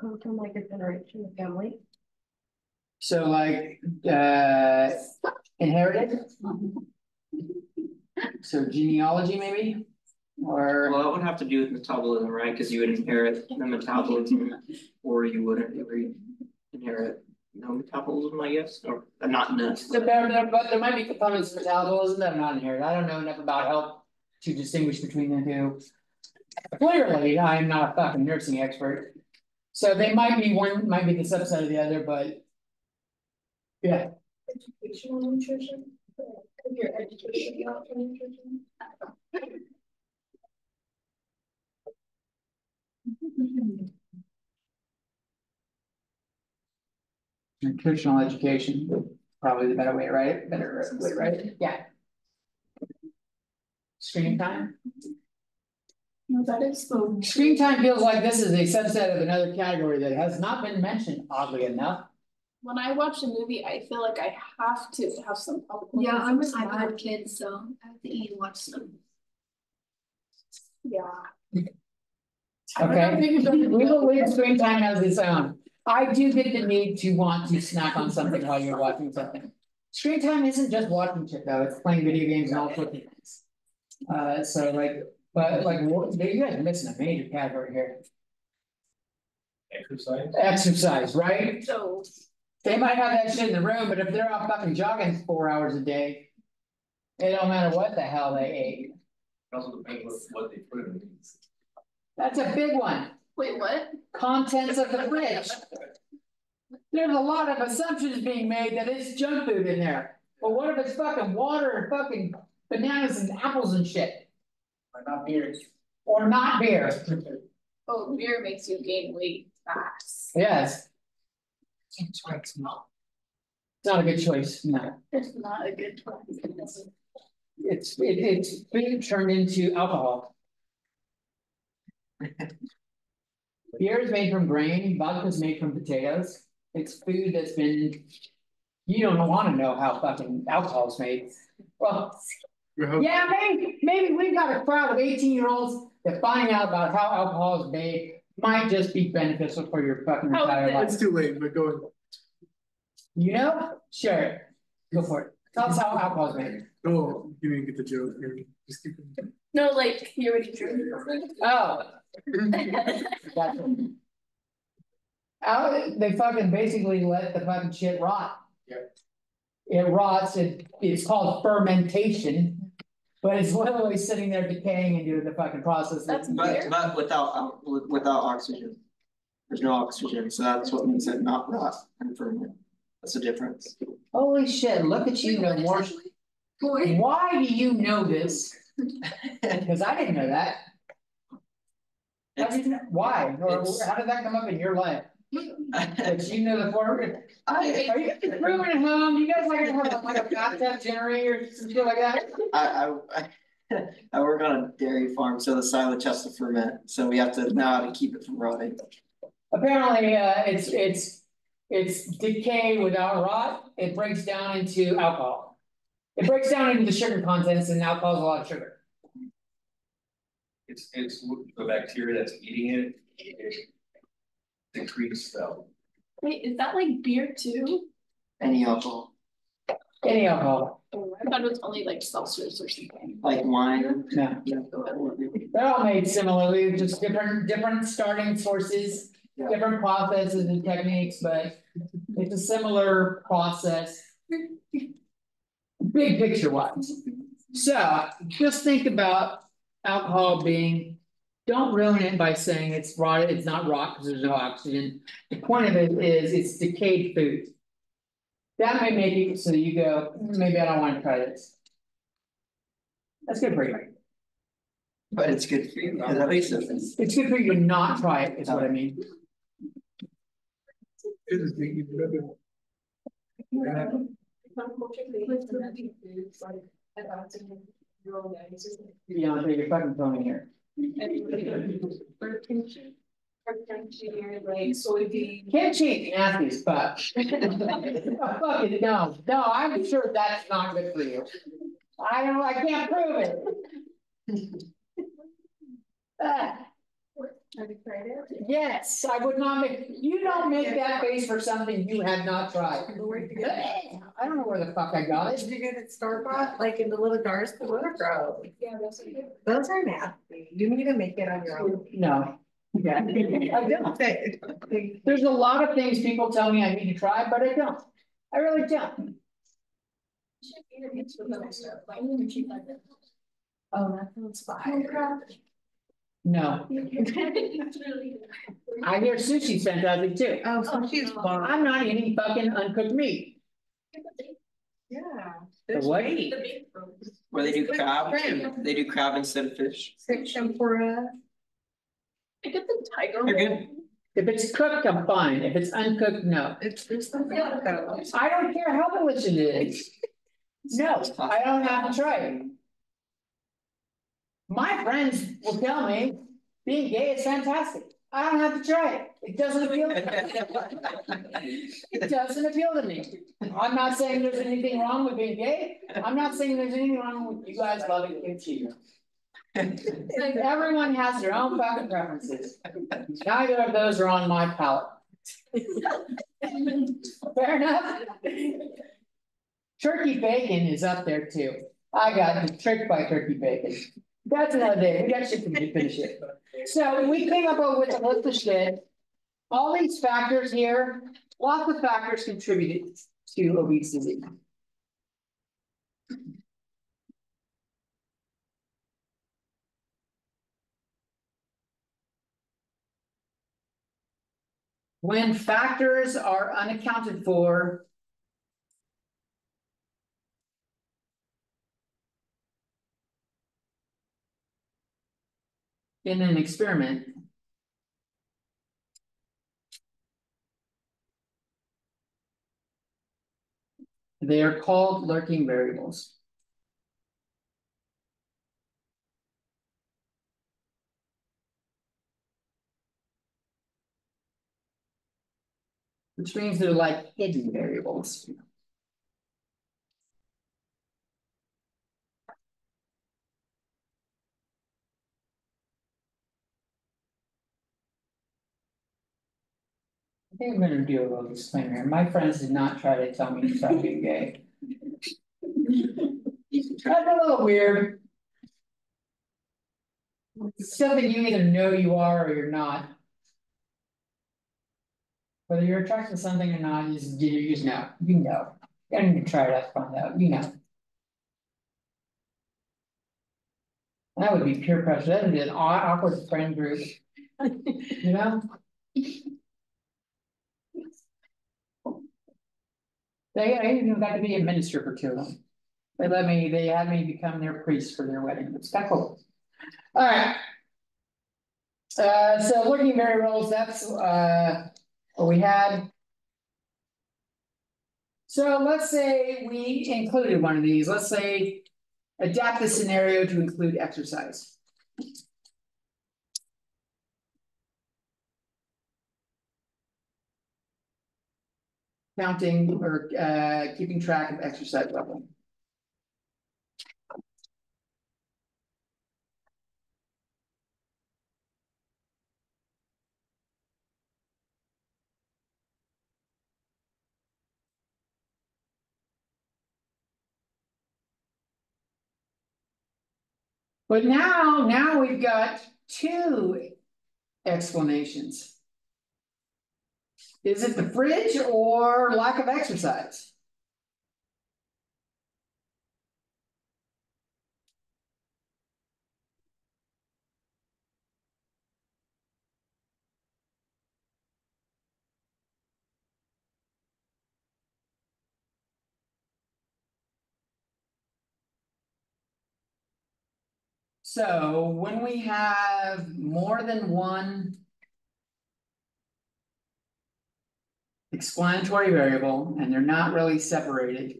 Come from like a generation of family. So like, inherited? So genealogy maybe? Or, Well, that would have to do with metabolism, right? Cause you would inherit the metabolism, or you wouldn't inherit no metabolism, I guess, or not necessarily. but there might be components of metabolism that are not inherited. I don't know enough about health to distinguish between the two. Clearly, I am not a fucking nursing expert. So they might be one, might be the subset of the other, but. Yeah, Educational nutrition, your educational nutrition. nutritional education, probably the better way, right? Better way, right? Yeah. Screen time? No, that is the. Screen time feels like this is a subset of another category that has not been mentioned, oddly enough. When I watch a movie, I feel like I have to have some. Yeah, I'm an iPad kid, so I have to eat and watch them. Yeah. Okay, we will leave screen time as its own. I do get the need to want to snack on something while you're watching something. Screen time isn't just watching shit though, it's playing video games and all sorts of things. So like, but like, you guys are missing a major category here. Exercise? Exercise, right? So. They might have that shit in the room, but if they're out fucking jogging 4 hours a day. It don't matter what the hell they ate. Also depends what they put in these. That's a big one. Wait, what? Contents of the fridge. There's a lot of assumptions being made that it's junk food in there. But what if it's fucking water and fucking bananas and apples and shit? Or not beer. Or not beer. Oh, beer makes you gain weight fast. Yes, It's not. it's not a good choice, no. It's not a good choice. It's being turned into alcohol. Beer is made from grain, vodka is made from potatoes. It's food that's been. You don't wanna know how fucking alcohol is made. Well, yeah, maybe we've got a crowd of 18-year-olds that finding out about how alcohol is made might just be beneficial for your fucking How entire is it? life. It's too late, but go ahead. You know? Sure. Go for it. Tell us how alcohol is made. Oh, you didn't get the joke here. Just keep it. No, like, you already drew. Oh. Gotcha. They fucking basically let the fucking shit rot. Yep. It rots, it's called fermentation, but it's literally sitting there decaying and doing the fucking process. That's But without oxygen. There's no oxygen, so that's what makes it not rot and ferment. That's the difference. Holy shit, look at you know more. Why do you know this? Cause I didn't know that. How did you know? Why? Or how did that come up in your life? That you know the forward? Are you room at home? You guys like to have like a bathtub generator or some shit like that? I work on a dairy farm, so the silage has to ferment, so we have to know how to keep it from rotting. Apparently, it's decay without rot. It breaks down into alcohol. It breaks down into the sugar contents, and alcohol is a lot of sugar. It's the bacteria that's eating it secretes stuff. Wait, is that like beer too? Any alcohol, Any alcohol. Oh, I thought it was only like seltzers or something. like wine. No. They're all made similarly, just different starting sources, Yeah. different processes and techniques, but it's a similar process. Big picture wise. So just think about alcohol being, don't ruin it by saying it's rot, it's not rot because there's no oxygen. The point of it is it's decayed food. That may make it so you go, maybe I don't want to try this. That's good for you. But it's good for you, because at least It's good for you to not try it, is what I mean. It is the even better. You know, take your fucking phone in here. Like soybean. Kimchi, nasty as fuck. Oh, fuck it, no, I'm sure that's not good for you. I can't prove it. Ah, Have you tried it? Yes, I would not make, you don't make that face for something you have not tried. Where'd you get it? I don't know where the fuck I got Did it. you get it store bought, like in the little jars, the little grow? Yeah, those are good. Those are nasty. You need to make it on your own. No. Yeah. I don't. Say- There's a lot of things people tell me I need to try, but I don't. I really don't. Should be a mix with other stuff, like, you cheap like that. Oh, that sounds fine. No, It's really good. I hear sushi's fantastic too. Oh, so she's fun. I'm not eating fucking uncooked meat. Yeah. The what? The big rolls. Where they do With crab, shrimp. they do crab instead of fish. Shrimp tempura. I get the tiger They're roll. good. If it's cooked, I'm fine. If it's uncooked, no. It's just the though. I don't care how delicious it is. No, I don't have to try it. My friends will tell me being gay is fantastic. I don't have to try it. It doesn't appeal to me. It doesn't appeal to me. I'm not saying there's anything wrong with being gay. I'm not saying there's anything wrong with you guys loving kimchi. Everyone has their own fucking preferences. Neither of those are on my palate. Fair enough. Turkey bacon is up there too. I got tricked by turkey bacon. That's another day. We got shit to finish it. So we came up with a list of shit. All these factors here, lots of factors contributed to obesity. When factors are unaccounted for, in an experiment, they are called lurking variables. Which means they're like hidden variables. I think I'm gonna do a little disclaimer. My friends did not try to tell me to stop being gay. That's a little weird. It's something you either know you are or you're not. Whether you're attracted to something or not, you just know, you know. You don't need to try it out, find out, you know. That would be peer pressure, that would be an awkward friend group. You know? I even got to be a minister for 2 of them. They had me become their priest for their wedding, it's kind of cool. Alright. So looking very roles, that's what we had. So let's say we included one of these, let's say adapt the scenario to include exercise. Counting or keeping track of exercise level. But now we've got 2 explanations. Is it the fridge or lack of exercise? So when we have more than one explanatory variable and they're not really separated,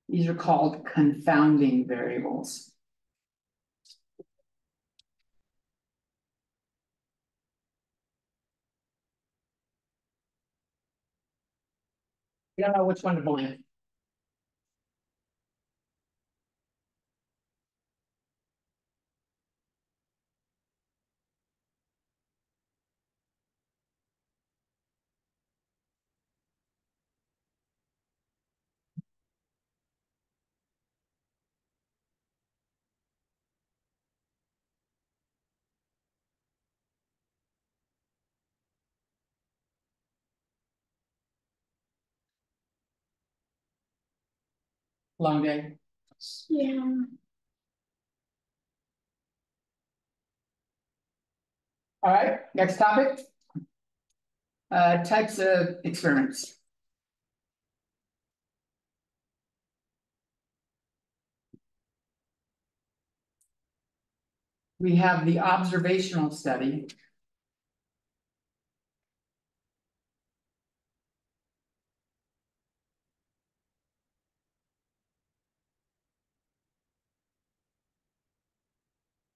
these are called confounding variables. You don't know which one to blame. long day. Yeah. All right, next topic. Types of experiments. We have the observational study.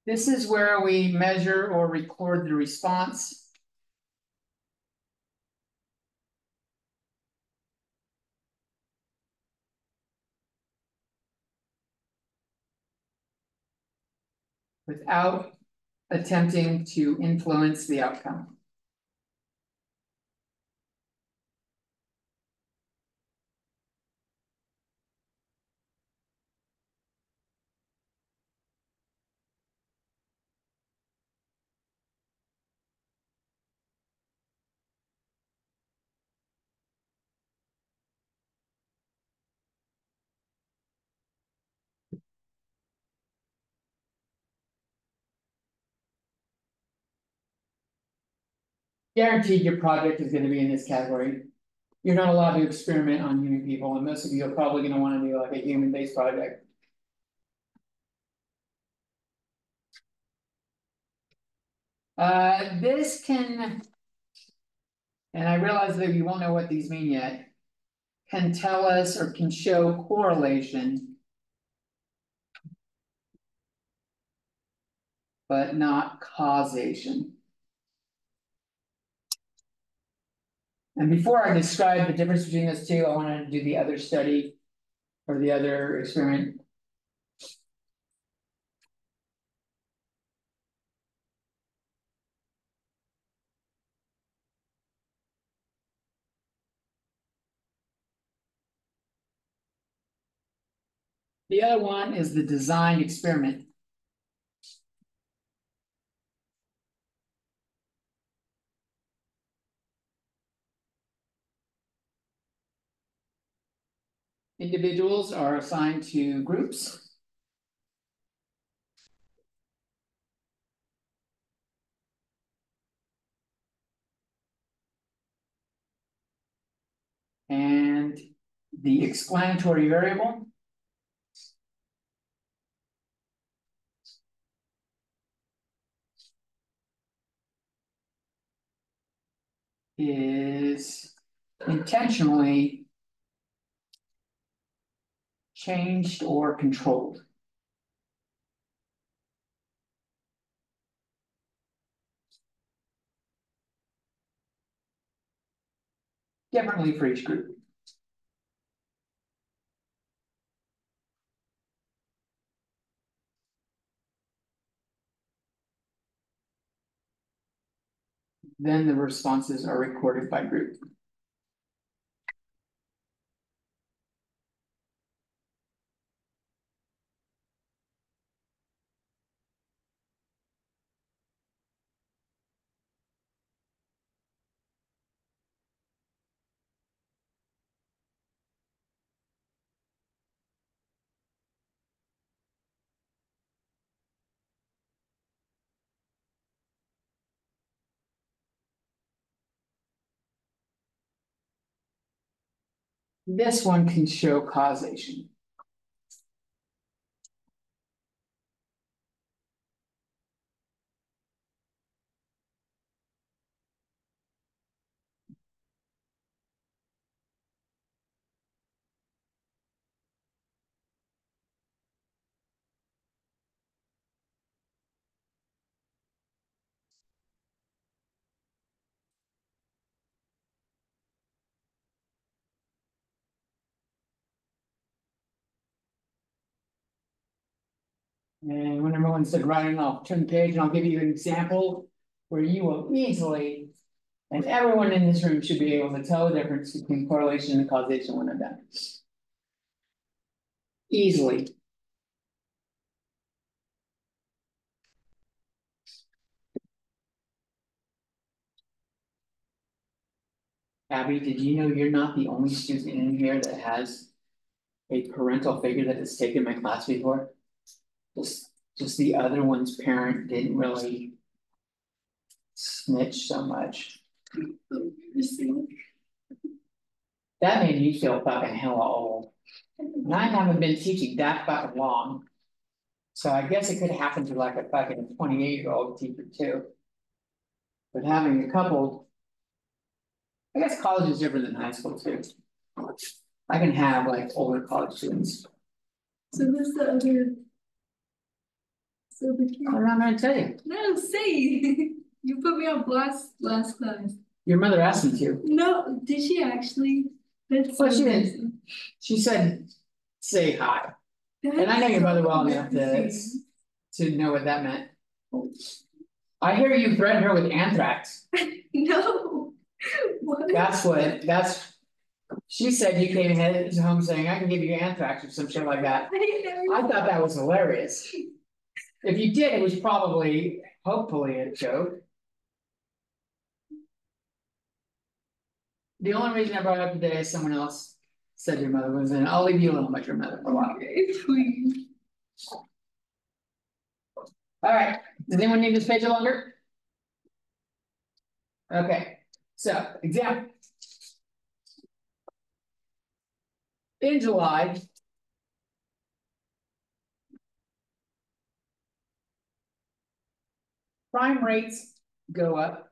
This is where we measure or record the response. Without attempting to influence the outcome. Guaranteed your project is gonna be in this category. You're not allowed to experiment on human people, and most of you are probably gonna wanna do like a human-based project. This can. And I realize that you won't know what these mean yet. Can tell us or can show correlation. But not causation. And before I describe the difference between those two, I wanted to do the other study or the other experiment. The other one is the design experiment. Individuals are assigned to groups. And the explanatory variable is intentionally changed or controlled. Differently for each group. Then the responses are recorded by group. This one can show causation. And when everyone said writing, I'll turn the page and I'll give you an example where you will easily, and everyone in this room should be able to tell the difference between correlation and causation when I'm done. Easily. Abby, did you know you're not the only student in here that has a parental figure that has taken my class before. Just the other one's parent didn't really snitch so much. That made me feel fucking hella old. And I haven't been teaching that fucking long. So I guess it could happen to like a fucking 28-year-old teacher too. But having a couple. I guess college is different than high school too. I can have like older college students. So who's the other? So the kid. I'm not gonna tell you. No, say. You put me on blast last class. Your mother asked me to. No, did she actually? That's Well, so she didn't. amazing. She said, say hi. And I know your mother well enough to know what that meant. I hear you threatened her with anthrax. No. What? That's. She said you came home saying, I can give you anthrax or some shit like that. I thought that was hilarious. If you did, it was probably, hopefully, a joke. The only reason I brought it up today is someone else said your mother was in. I'll leave you alone about your mother for a while. Okay, please. All right, does anyone need this page longer? Okay, so example. In July. Crime rates go up.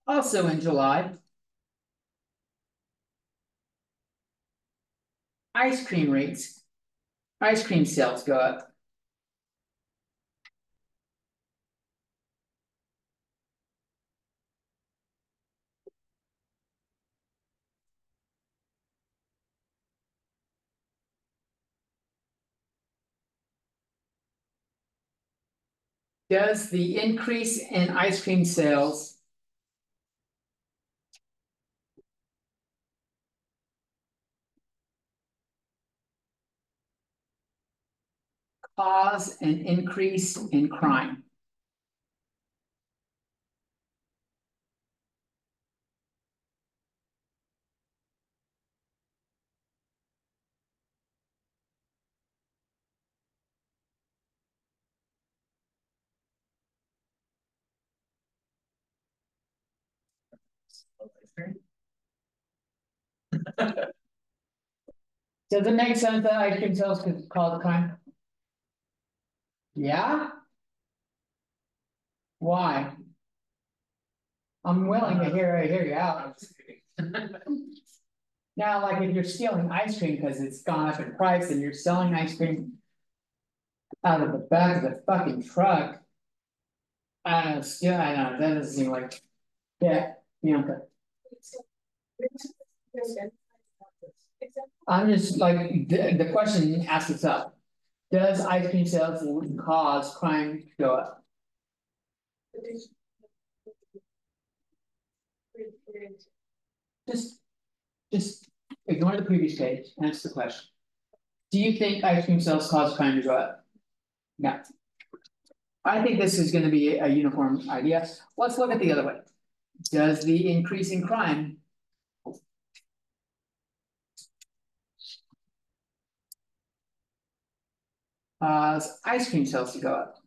Also in July. Ice cream sales go up. Does the increase in ice cream sales cause an increase in crime? Does it make sense that ice cream sales could cause crime? Yeah? Why? I'm willing to hear you out. Now, like if you're stealing ice cream because it's gone up in price and you're selling ice cream out of the back of the fucking truck. I don't know, that doesn't seem like, yeah, Bianca. I'm just like, the question asks itself. Does ice cream sales cause crime to go up? Just ignore the previous page, answer the question. Do you think ice cream sales cause crime to go up? No. I think this is going to be a uniform idea. Let's look at the other way. Does the increase in crime cause ice cream sales to go up?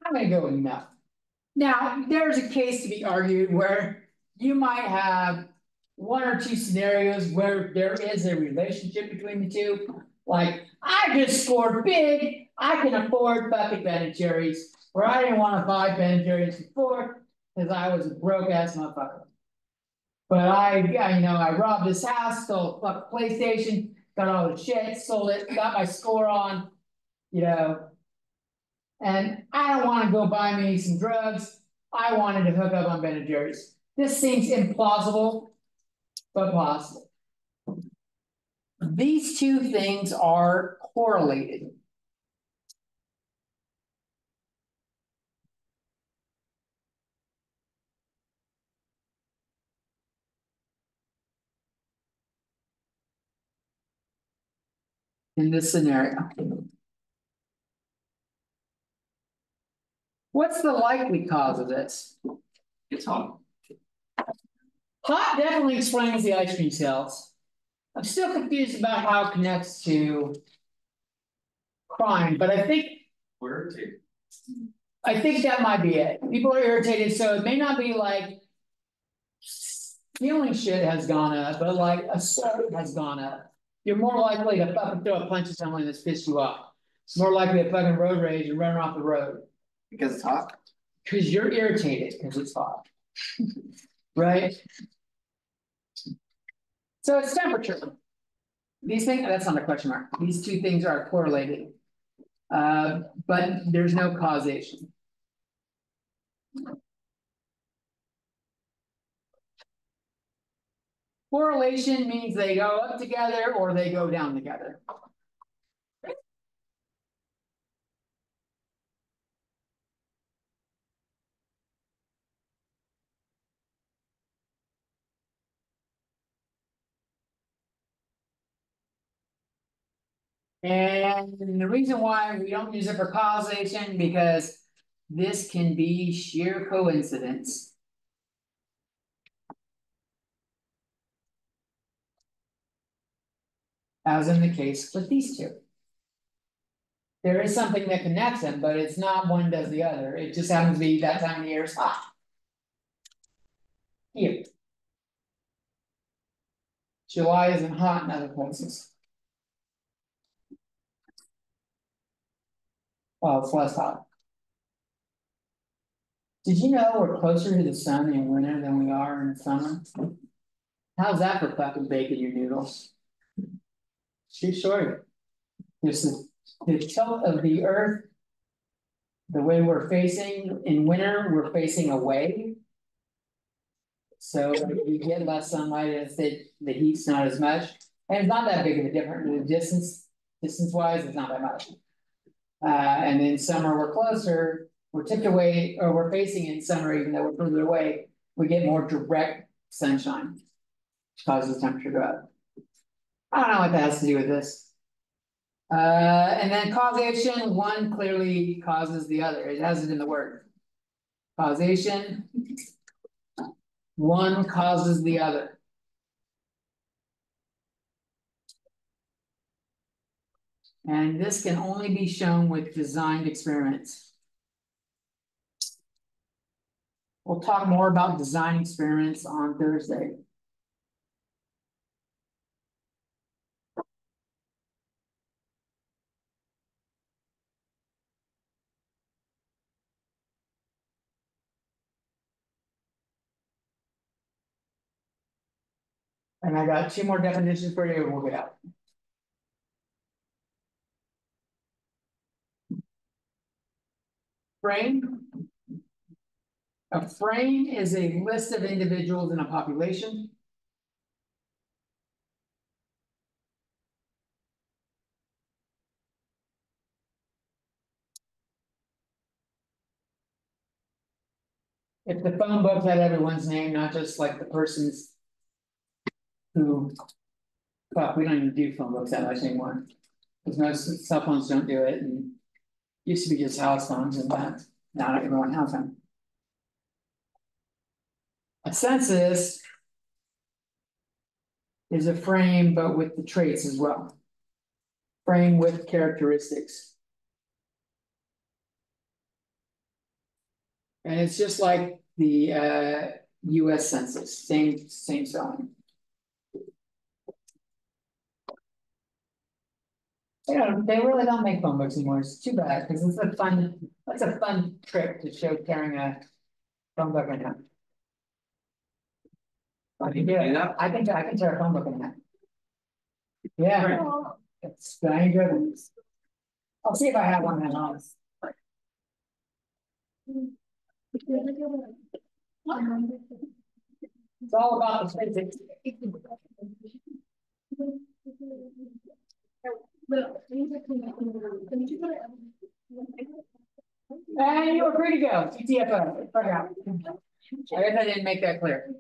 I'm going to go with no. Now, there's a case to be argued where you might have one or two scenarios where there is a relationship between the two. Like, I just scored big, I can afford fucking Ben and Jerry's, where I didn't want to buy Ben and Jerry's before because I was a broke ass motherfucker. But I robbed this house, stole a fucking PlayStation, got all the shit, sold it, got my score on, and I don't want to go buy me some drugs. I wanted to hook up on Ben and Jerry's. This seems implausible, but possible. These two things are correlated. in this scenario. What's the likely cause of this? It's hot. Hot definitely explains the ice cream sales. I'm still confused about how it connects to crime, but I think that might be it. People are irritated, so it may not be like stealing shit has gone up, but like assault has gone up. You're more likely to fucking throw a punch at someone that's pissed you off. It's more likely to fucking road rage and run off the road. Because it's hot? Cause you're irritated, cause it's hot. Right? So it's temperature. These things, that's not a question mark. These two things are correlated. But there's no causation. Correlation means they go up together or they go down together. And the reason why we don't use it for causation, because this can be sheer coincidence. As in the case with these two. There is something that connects them, but it's not one does the other. It just happens to be that time of the year is hot. Here. July isn't hot in other places. Well, it's less hot. Did you know we're closer to the sun in winter than we are in summer? How's that for fucking bacon your noodles? True story. This is the tilt of the earth. The way we're facing in winter, we're facing away. So you get less sunlight as the heat's not as much. And it's not that big of a difference. The distance wise, it's not that much. And in summer, we're closer, we're tipped away, or we're facing in summer, even though we're further away, we get more direct sunshine, which causes the temperature to go up. I don't know what that has to do with this. And then causation, one clearly causes the other. It has it in the word. Causation, one causes the other. And this can only be shown with designed experiments. We'll talk more about design experiments on Thursday. And I got 2 more definitions for you, and we'll get out. Frame. A frame is a list of individuals in a population. If the phone book had everyone's name, not just like the person's who, fuck, we don't even do phone books that much anymore. Because most cell phones don't do it, and used to be just house phones, and that now everyone has them. A census is a frame, but with the traits as well. Frame with characteristics. And it's just like the US Census, same spelling. They really don't make phone books anymore. It's too bad, because that's a fun trick to show carrying a phone book in hand. I can do that. I can tear a phone book in hand. Yeah, it's dangerous. I'll see if I have one at home. It's all about the physics. And you're free to go. TTFO. I guess I didn't make that clear.